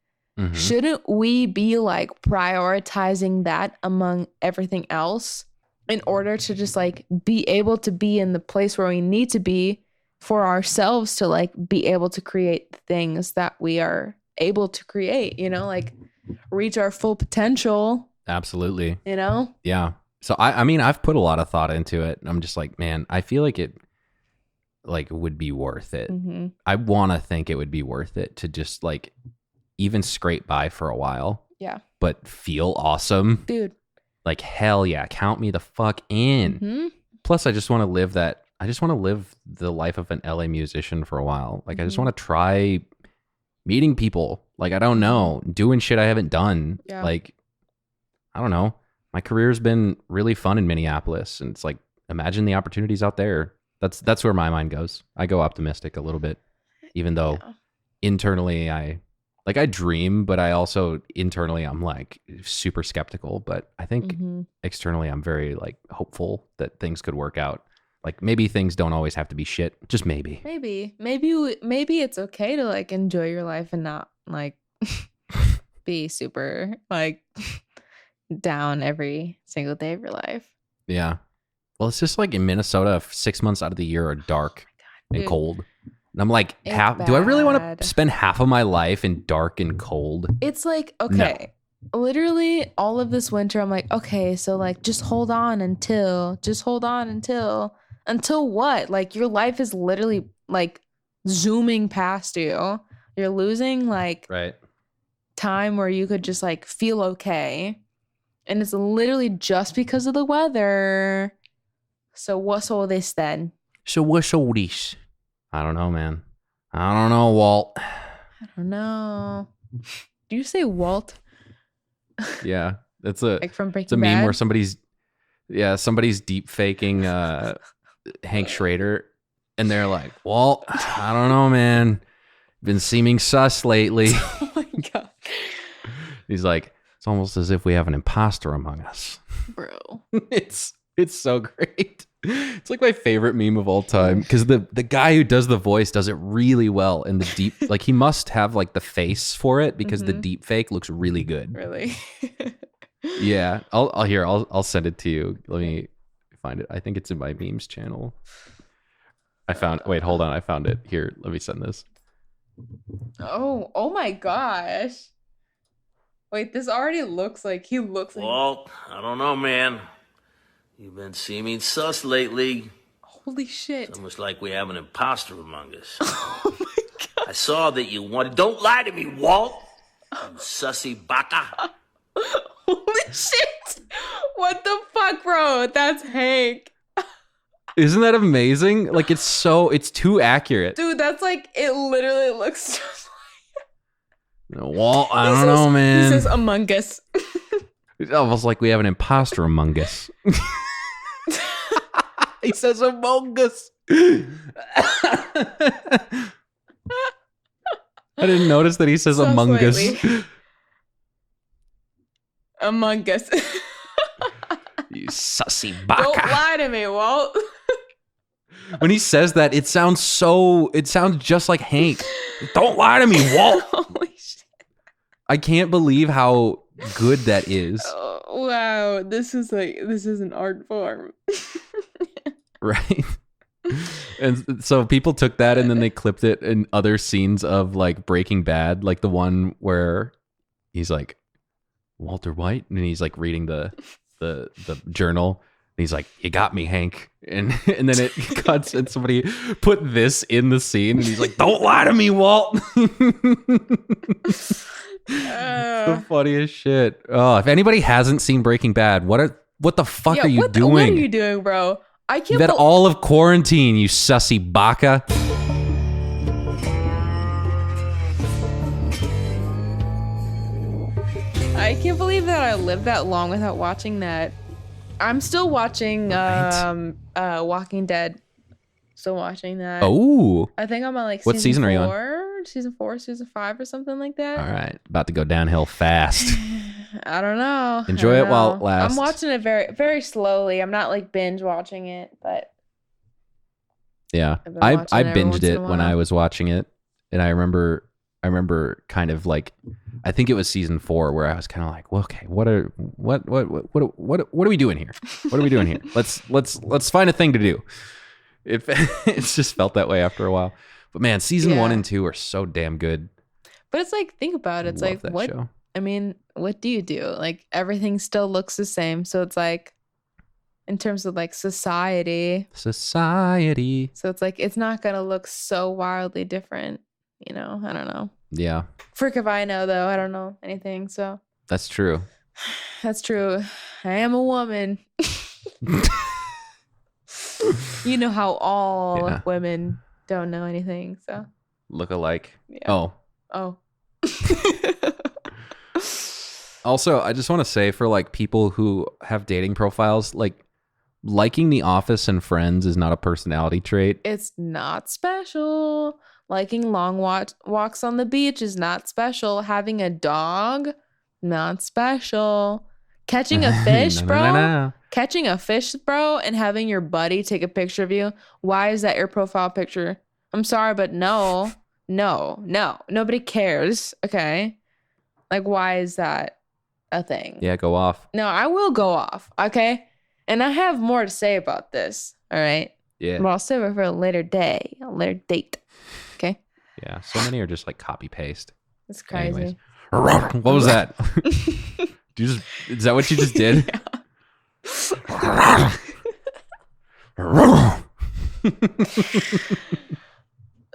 shouldn't we be like prioritizing that among everything else in order to just like be able to be in the place where we need to be for ourselves to like be able to create things that we are able to create, you know, like reach our full potential. Absolutely. You know? Yeah. So I mean, I've put a lot of thought into it. I'm just like, man, I feel like it like would be worth it. I want to think it would be worth it to just like even scrape by for a while. Yeah. But feel awesome. Dude. Like, hell yeah, count me the fuck in. Plus, I just want to live the life of an LA musician for a while. Like, I just want to try meeting people. Like, I don't know, doing shit I haven't done. Yeah. Like, I don't know. My career's been really fun in Minneapolis, and it's like, imagine the opportunities out there. That's where my mind goes. I go optimistic a little bit, even though internally I dream, but I also internally I'm like super skeptical. But I think externally I'm very like hopeful that things could work out. Like maybe things don't always have to be shit. Just maybe. Maybe it's okay to like enjoy your life and not like be super like down every single day of your life. Yeah. Well, it's just like in Minnesota, 6 months out of the year are dark and cold. And I'm like, do I really want to spend half of my life in dark and cold? It's like, okay, literally all of this winter, I'm like, okay, so like, just hold on until what? Like your life is literally like zooming past you. You're losing like time where you could just like feel okay. And it's literally just because of the weather. So what's all this then? So what's all this? I don't know, man. I don't know, Walt. I don't know. Do you say Walt? Yeah, it's a like from Breaking it's a meme Bad? where somebody's deep faking Hank Schrader, and they're like, "Well, I don't know, man. Been seeming sus lately." Oh my god, He's like, "It's almost as if we have an imposter among us." bro. It's so great. It's like my favorite meme of all time because the guy who does the voice does it really well, and the deep like he must have like the face for it because the deep fake looks really good. Really? Yeah, I'll send it to you. Let me find it. I think it's in my memes channel. Wait, hold on. I found it. Here, let me send this. Oh my gosh. Wait, this already looks like he looks like. Well, I don't know, man. You've been seeming sus lately. Holy shit. It's almost like we have an imposter among us. Oh my god. I saw that you wanted. Don't lie to me, Walt. You sussy baka. Holy shit. What the fuck, bro? That's Hank. Isn't that amazing? Like it's too accurate. Dude, that's like, it literally looks just Well, I don't know, man. He says Among Us. It's almost like we have an imposter among us. He says Among Us. I didn't notice that he says So Among Us. slightly. Among Us. You sussy Don't baka. lie to me, Walt. When he says that, it sounds just like Hank. Don't lie to me, Walt. Holy shit. I can't believe how good that is. Oh, wow. This is an art form. Right. And so people took that and then they clipped it in other scenes of like Breaking Bad, like the one where he's like Walter White and he's like reading the journal. And he's like, "You got me, Hank." And then it cuts and somebody put this in the scene and he's like, "Don't lie to me, Walt." The funniest shit. Oh, if anybody hasn't seen Breaking Bad, what the fuck are you doing? What are you doing, bro? I can't You've had all of quarantine, you sussy baka. I can't believe that I lived that long without watching that. I'm still watching Walking Dead. Still watching that. Oh. I think I'm on like What season are you on? Season 4, season 5 or something like that. All right. About to go downhill fast. I don't know. Enjoy I it don't while it know. lasts. I'm watching it very, very slowly. I'm not like binge watching it, but Yeah. I've been I watching it every once binged in it a when while. I was watching it. And I remember kind of like, I think it was season 4 where I was kind of like, well, okay, what are we doing here? What are we doing here? Let's find a thing to do. It's just felt that way after a while. But man, season 1 and 2 are so damn good. But it's like, think about it. It's Love like, that what? show. I mean, what do you do? Like, everything still looks the same. So it's like, in terms of like society. Society. So it's like, it's not going to look so wildly different. You know, I don't know. Yeah, Frick if I know, though. I don't know anything. So that's true. that's true. I am a woman. You know how all Yeah. women don't know anything. So, Look alike. yeah. Oh. Oh. Also, I just want to say for like people who have dating profiles, like liking The Office and Friends is not a personality trait. It's not special. Liking long walks on the beach is not special. Having a dog, not special. Catching a fish, No, bro. no, no, no. Catching a fish, bro, and having your buddy take a picture of you. Why is that your profile picture? I'm sorry, but no. Nobody cares. Okay. Like, why is that a thing? Yeah, go off. No, I will go off. Okay. And I have more to say about this. All right. Yeah. But I'll save it for a later day, a later date. Okay. Yeah. So many are just like copy paste. That's crazy. Anyways. What was that? Is that what you just did?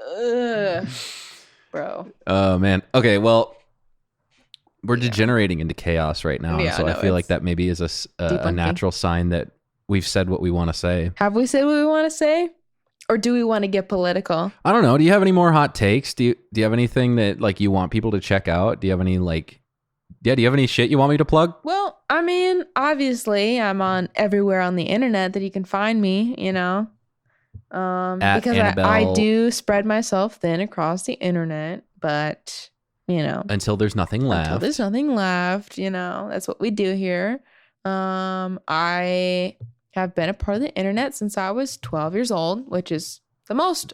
Ugh. Bro. Oh man. Okay. Well, we're degenerating into chaos right now, Yeah, so I no, feel like it's that maybe is a debunking. natural sign that we've said what we want to say. Have we said what we want to say? Or do we want to get political? I don't know. Do you have any more hot takes? Do you have anything that like you want people to check out? Do you have any do you have any shit you want me to plug? Well, I mean, obviously, I'm on everywhere on the internet that you can find me, you know. At Because Anabel, I do spread myself thin across the internet, but until there's nothing left. until there's nothing left, that's what we do here. I have been a part of the internet since I was 12 years old, which is the most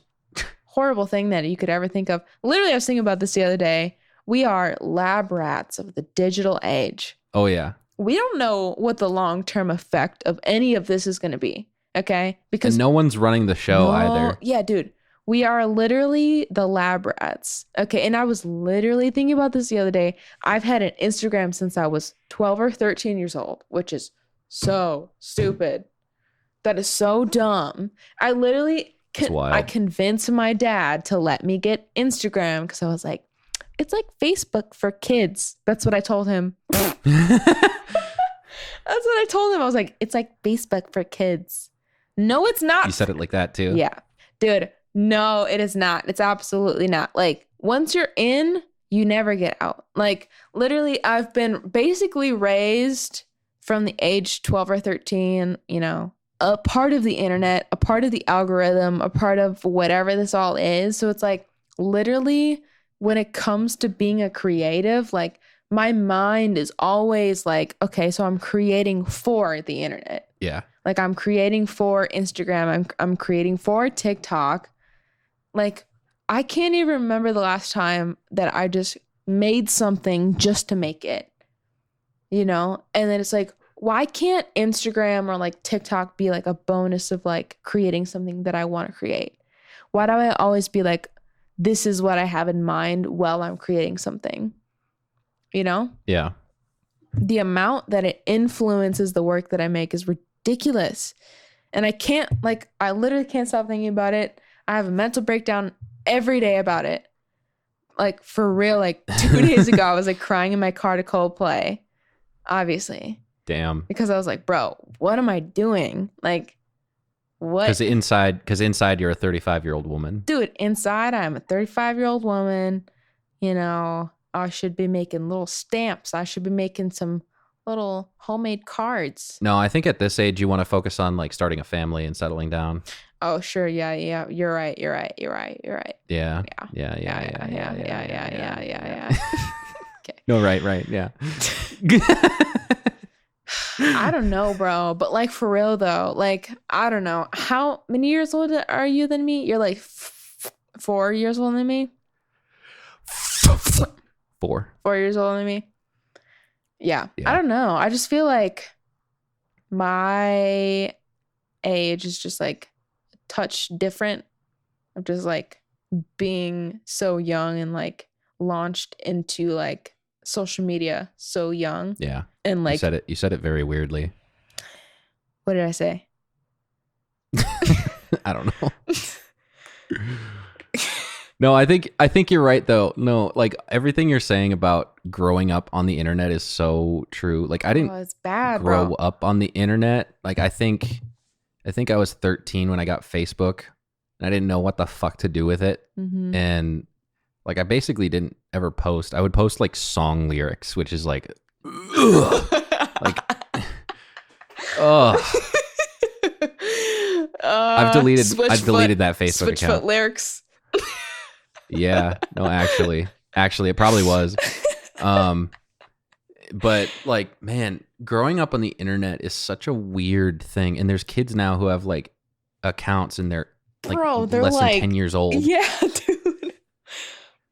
horrible thing that you could ever think of. Literally, I was thinking about this the other day. We are lab rats of the digital age. Oh yeah. We don't know what the long-term effect of any of this is going to be. Okay. Because And no one's running the show either. Yeah, dude. We are literally the lab rats. Okay. And I was literally thinking about this the other day. I've had an Instagram since I was 12 or 13 years old, which is so stupid. That is so dumb. I literally It's wild. I convinced my dad to let me get Instagram because I was like, it's like Facebook for kids. That's what I told him. That's what I told him. I was like, it's like Facebook for kids. No, it's not. You said it like that too. Yeah. Dude, no, it is not. It's absolutely not. Like, once you're in, you never get out. Like, literally, I've been basically raised from the age 12 or 13, a part of the internet, a part of the algorithm, a part of whatever this all is. So it's like, literally, when it comes to being a creative, like, my mind is always like, okay, so I'm creating for the internet. Yeah. Like, I'm creating for Instagram. I'm creating for TikTok. Like, I can't even remember the last time that I just made something just to make it, And then it's like, why can't Instagram or like TikTok be like a bonus of like creating something that I want to create? Why do I always be like, this is what I have in mind while I'm creating something? Yeah. The amount that it influences the work that I make is ridiculous. And I literally can't stop thinking about it. I have a mental breakdown every day about it. Like, for real, like 2 days ago, I was like crying in my car to Coldplay, obviously. Damn. Because I was like, bro, what am I doing? Like, what? Because inside you're a 35-year-old woman. Dude, inside I'm a 35-year-old woman. I should be making little stamps. I should be making some little homemade cards. No, I think at this age you want to focus on like starting a family and settling down. Oh, sure. Yeah. You're right. Yeah. Yeah. Yeah. Okay. No, right. Yeah. I don't know, bro. But like, for real though, like, I don't know. How many years older are you than me? You're like 4 years older than me? 4 years older than me? Yeah. I don't know. I just feel like my age is just like a touch different. I'm just like being so young and like launched into like social media so young. Yeah. And like, you said it very weirdly. what did I say? I don't know. No, I think you're right though. No, like everything you're saying about growing up on the internet is so true. Like I didn't it's bad, grow bro. up on the internet. Like I think I was 13 when I got Facebook. And I didn't know what the fuck to do with it. Mm-hmm. And like I basically didn't ever post. I would post like song lyrics, which is like ugh. Like ugh. I've deleted that Facebook account. Switchfoot lyrics. Yeah, no, actually, it probably was. But like, man, growing up on the internet is such a weird thing. And there's kids now who have like accounts and they're like they're less like, than 10 years old. Yeah, dude.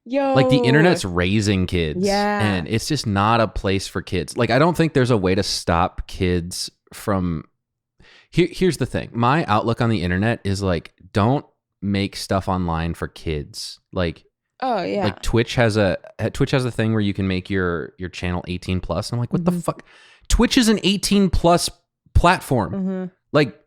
Yo. Like the internet's raising kids. Yeah. And it's just not a place for kids. Like, I don't think there's a way to stop kids from. Here's the thing. My outlook on the internet is like, don't make stuff online for kids. Like, oh yeah, like Twitch has a thing where you can make your channel 18 plus. I'm like, what the fuck? Twitch is an 18 plus platform. Mm-hmm. Like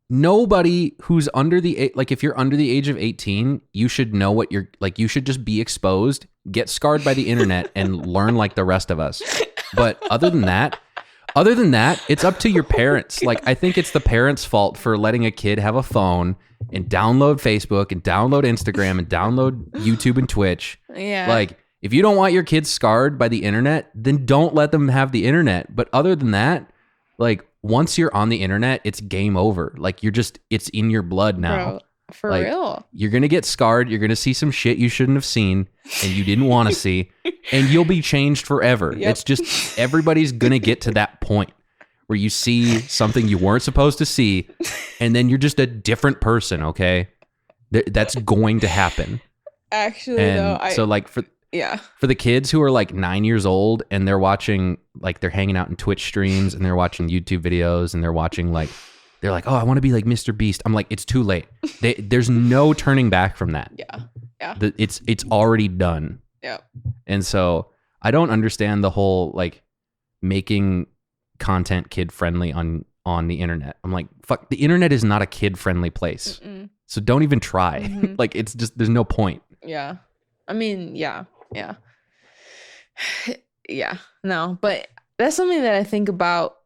nobody who's under the like, if you're under the age of 18, you should know what you're like. You should just be exposed, get scarred by the internet, and learn like the rest of us. But other than that, it's up to your parents. Like, I think it's the parents' fault for letting a kid have a phone and download Facebook and download Instagram and download YouTube and Twitch. Yeah. Like, if you don't want your kids scarred by the internet, then don't let them have the internet. But other than that, like, once you're on the internet, it's game over. Like it's in your blood now. Bro, for Like, real. You're going to get scarred. You're going to see some shit you shouldn't have seen and you didn't want to see, and you'll be changed forever. Yep. It's just everybody's going to get to that point where you see something you weren't supposed to see, and then you're just a different person, okay? That's going to happen. Actually, And though, so like for the kids who are like 9 years old and they're watching, like they're hanging out in Twitch streams and they're watching YouTube videos and they're watching like, they're like, oh, I want to be like Mr. Beast. I'm like, it's too late. There's no turning back from that. Yeah. It's already done. Yeah. And so I don't understand the whole like making content kid friendly on the internet. I'm like, fuck, the internet is not a kid friendly place. Mm-mm. So don't even try. Mhm. Like, it's just, there's no point. Yeah. I mean, yeah. Yeah. No, but that's something that I think about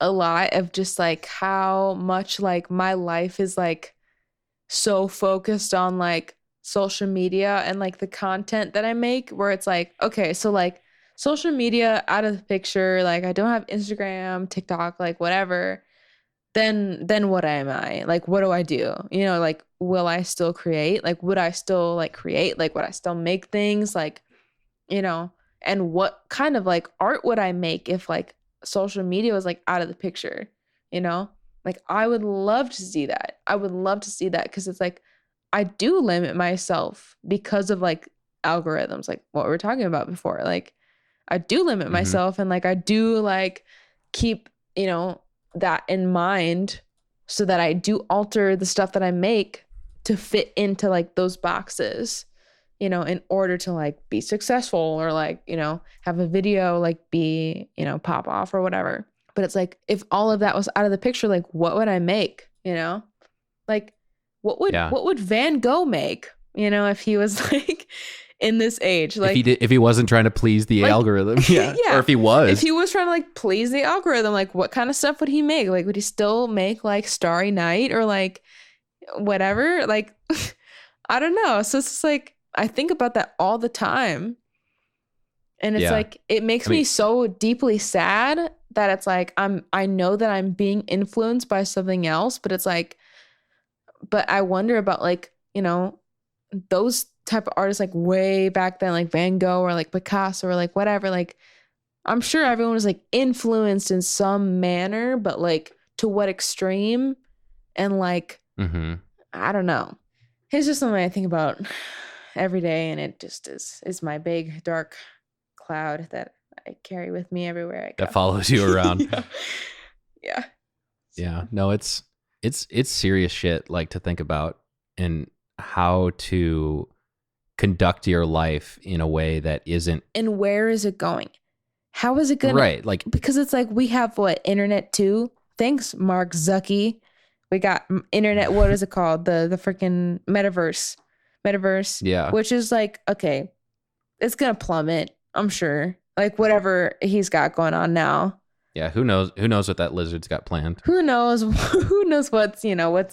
a lot, of just like how much like my life is like so focused on like social media and like the content that I make, where it's like, okay, so like social media out of the picture, like I don't have Instagram, TikTok, like whatever, then what am I? Like, what do I do? You know, like, will I still create? Like, would I still like create? Like, would I still make things? Like, you know, and what kind of like art would I make if like social media was like out of the picture, you know? Like, I would love to see that. I would love to see that, because it's like, I do limit myself because of like algorithms, like what we were talking about before. Like, I do limit myself, and like I do like keep, you know, that in mind, so that I do alter the stuff that I make to fit into like those boxes, you know, in order to like be successful, or like, you know, have a video like be, you know, pop off or whatever. But it's like, if all of that was out of the picture, like what would I make, you know? Like what would Van Gogh make, you know, if he was like in this age? Like if he wasn't trying to please the like, algorithm, yeah. yeah. Or if he was trying to like please the algorithm, like what kind of stuff would he make? Like, would he still make like Starry Night or like whatever? Like I don't know. So it's just like, I think about that all the time, and it's like, it makes me so deeply sad that it's like I know that I'm being influenced by something else, but it's like, but I wonder about like, you know, those type of artists like way back then, like Van Gogh or like Picasso or like whatever. Like, I'm sure everyone was like influenced in some manner, but like to what extreme? And like, I don't know. It's just something I think about every day, and it just is my big dark cloud that I carry with me everywhere I go. that follows you around. Yeah. No, it's serious shit, like, to think about, and how to conduct your life in a way that isn't. And where is it going? How is it gonna, right? Like, because it's like, we have what, internet too? Thanks, Mark Zuckerberg. We got internet. What is it called? The freaking metaverse. Yeah. Which is like, okay, it's gonna plummet, I'm sure. Like whatever he's got going on now. Yeah. Who knows what that lizard's got planned? Who knows? Who knows what's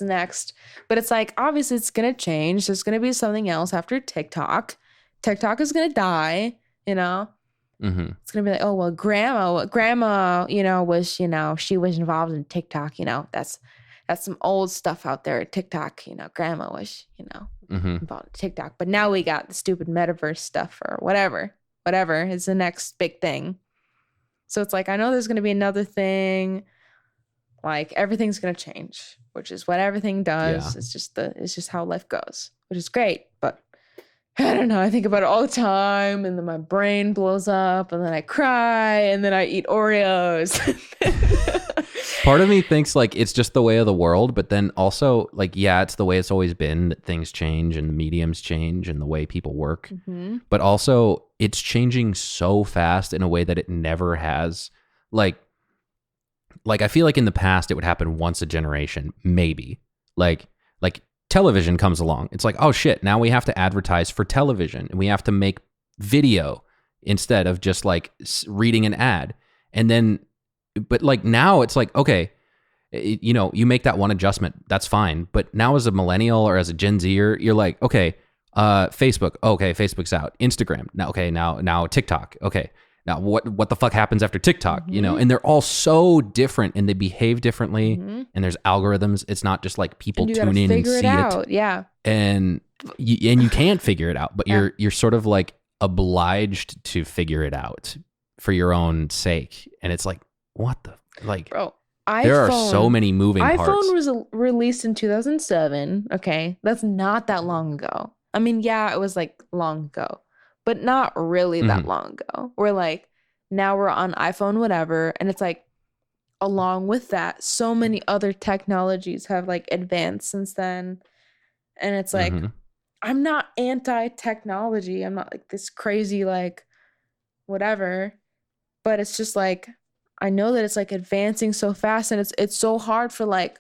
next? But it's like, obviously it's gonna change. There's gonna be something else after TikTok. TikTok is gonna die. You know. It's gonna be like, oh well, grandma, you know, was, you know, she was involved in TikTok. You know, that's some old stuff out there. TikTok, you know, grandma was, you know, involved in TikTok. But now we got the stupid metaverse stuff, or whatever is the next big thing. So it's like, I know there's going to be another thing. Like, everything's going to change, which is what everything does. Yeah. It's just how life goes, which is great. But I don't know. I think about it all the time, and then my brain blows up, and then I cry, and then I eat Oreos. Part of me thinks like it's just the way of the world, but then also like, yeah, it's the way it's always been, that things change and the mediums change and the way people work. But also it's changing so fast in a way that it never has. Like I feel like in the past it would happen once a generation, maybe. Like television comes along. It's like, oh shit, now we have to advertise for television, and we have to make video instead of just like reading an ad. And then, but like now it's like, okay, you know, you make that one adjustment, that's fine. But now as a millennial or as a Gen Zer, you're like, okay, Facebook, okay, Facebook's out. Instagram, now, okay, now TikTok, okay. Now, what the fuck happens after TikTok? You know, and they're all so different and they behave differently. And there's algorithms. It's not just like people And you tune gotta in and figure see it out. Yeah. and you can't figure it out, but you're sort of like obliged to figure it out for your own sake. And it's like, what the like, Bro, there are so many moving parts. iPhone was released in 2007. Okay, that's not that long ago. I mean, yeah, it was like long ago, but not really that long ago. We're like, now we're on iPhone, whatever, and it's like, along with that, so many other technologies have like advanced since then, and it's like, I'm not anti-technology. I'm not like this crazy like whatever, but it's just like, I know that it's like advancing so fast, and it's so hard for like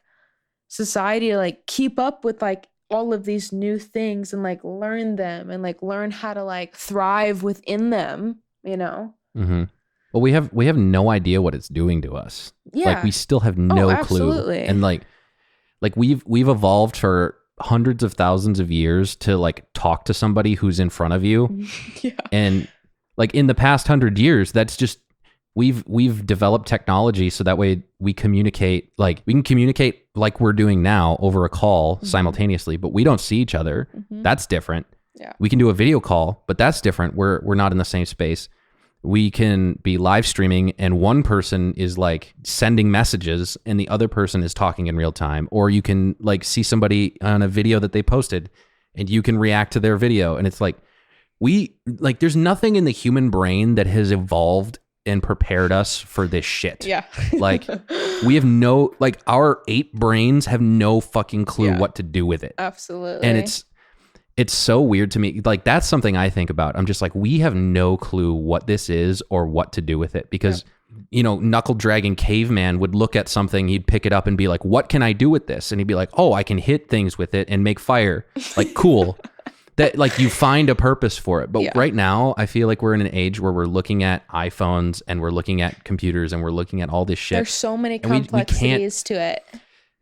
society to like keep up with like all of these new things and like learn them and like learn how to like thrive within them, you know? Well, we have no idea what it's doing to us. Yeah. Like we still have no clue. Absolutely. And like we've evolved for hundreds of thousands of years to like talk to somebody who's in front of you. Yeah. And like in the past 100 years, that's just we've developed technology so that way we can communicate like we're doing now over a call simultaneously, but we don't see each other. That's different. Yeah. We can do a video call, but that's different. We're not in the same space. We can be live streaming and one person is like sending messages and the other person is talking in real time, or you can like see somebody on a video that they posted and you can react to their video. And it's like, there's nothing in the human brain that has evolved and prepared us for this shit. Yeah. Like we have our 8 brains have no fucking clue what to do with it. Absolutely. And it's so weird to me. Like that's something I think about. I'm just like, we have no clue what this is or what to do with it because you know, knuckle dragging caveman would look at something, he'd pick it up and be like, what can I do with this? And he'd be like, oh, I can hit things with it and make fire. Like, cool. That like you find a purpose for it. But right now, I feel like we're in an age where we're looking at iPhones and we're looking at computers and we're looking at all this shit. There's so many complexities to it.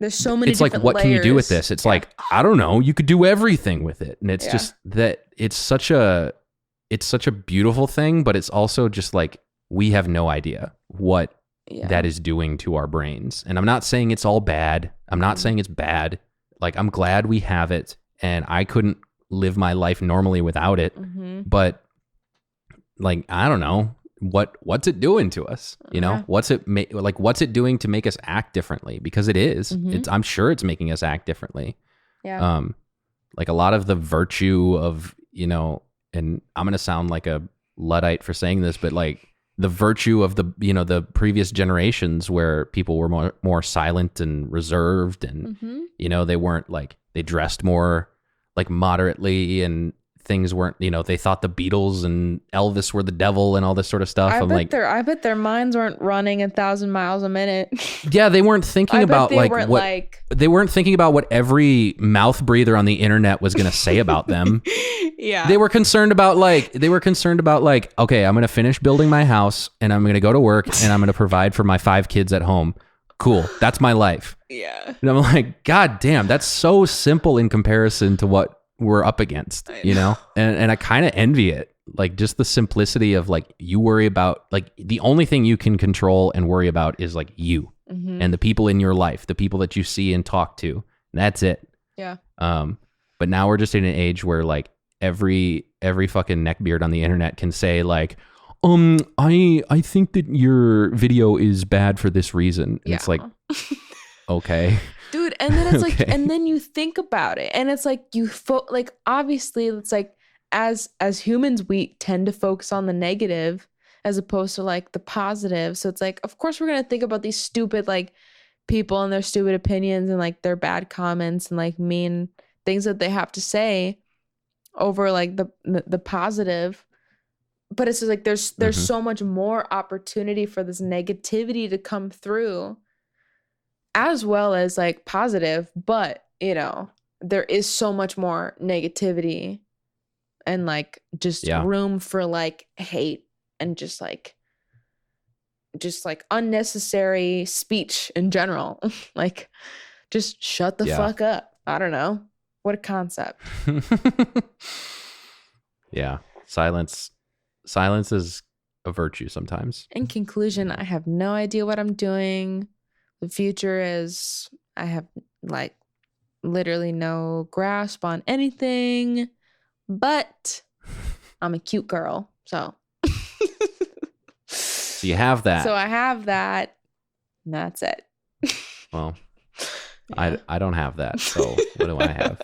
There's so many. It's like, what layers. can you do with this? It's like, I don't know. You could do everything with it, and it's just that it's such a beautiful thing, but it's also just like we have no idea what that is doing to our brains. And I'm not saying it's all bad. I'm not saying it's bad. Like I'm glad we have it, and I couldn't live my life normally without it. But like, I don't know what's it doing to us, you know? What's it doing to make us act differently? Because it is. I'm sure it's making us act differently. Like a lot of the virtue of, you know, and I'm going to sound like a Luddite for saying this, but like the virtue of the, you know, the previous generations where people were more silent and reserved and, you know, they weren't like, they dressed more like moderately and things weren't, you know, they thought the Beatles and Elvis were the devil and all this sort of stuff. I bet their minds weren't running 1,000 miles a minute. Yeah, they weren't thinking about they weren't thinking about what every mouth breather on the internet was going to say about them. Yeah. They were concerned about like, okay, I'm going to finish building my house and I'm going to go to work and I'm going to provide for my 5 kids at home. Cool. That's my life. Yeah. And I'm like, God damn, that's so simple in comparison to what we're up against, you know? And I kind of envy it. Like just the simplicity of like, you worry about like the only thing you can control and worry about is like you and the people in your life, the people that you see and talk to. And that's it. Yeah. But now we're just in an age where like every fucking neckbeard on the internet can say like, I think that your video is bad for this reason. And it's like, okay. Dude, and then it's like, and then you think about it and it's like, like, obviously it's like, as humans, we tend to focus on the negative as opposed to like the positive. So it's like, of course we're going to think about these stupid, like people and their stupid opinions and like their bad comments and like mean things that they have to say over like the positive. But it's just like, there's so much more opportunity for this negativity to come through, as well as like positive, but you know, there is so much more negativity and like just room for like hate and just like unnecessary speech in general. Like just shut the fuck up. I don't know. What a concept. Yeah. Silence is a virtue sometimes. In conclusion, I have no idea what I'm doing. The future is, I have like literally no grasp on anything, but I'm a cute girl. So You have that. So I have that. And that's it. Well, Yeah. I don't have that. So what do I have?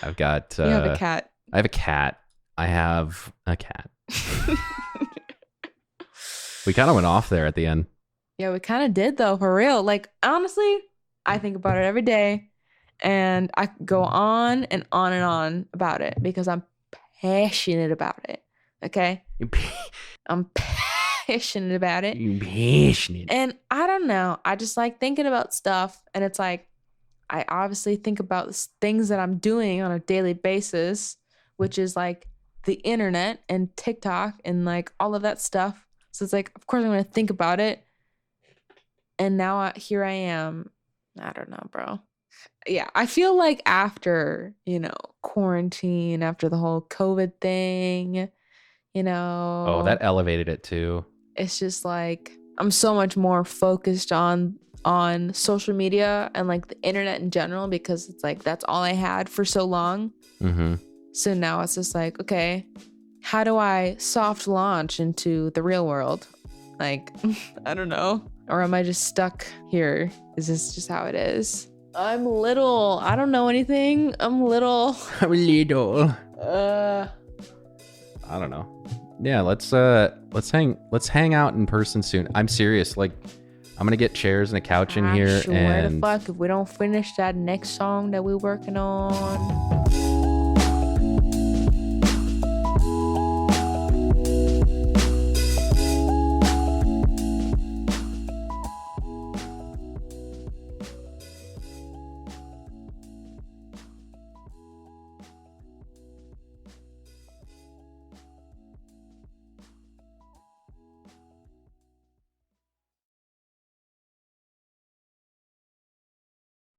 I've got. You have a cat. I have a cat. I have a cat. We kind of went off there at the end. Yeah, we kind of did though, for real. Like, honestly, I think about it every day and I go on and on and on about it because I'm passionate about it. Okay? I'm passionate about it. Passionate. And I don't know. I just like thinking about stuff. And it's like, I obviously think about things that I'm doing on a daily basis, which is like the internet and TikTok and like all of that stuff. So it's like, of course, I'm going to think about it. And now here I am. I don't know, bro. Yeah, I feel like after, quarantine, after the whole COVID thing, Oh, that elevated it too. it's just like I'm so much more focused on social media and like the internet in general because it's like that's all I had for so long. Mm-hmm. So now it's just like, okay, how do I soft launch into the real world? Like, I don't know. Or am I just stuck here? Is this just how it is? I'm little. I don't know anything. I'm little. I'm little. I don't know. Yeah, let's hang out in person soon. I'm serious. Like, I'm gonna get chairs and a couch in here. Swear and the fuck if we don't finish that next song that we're working on.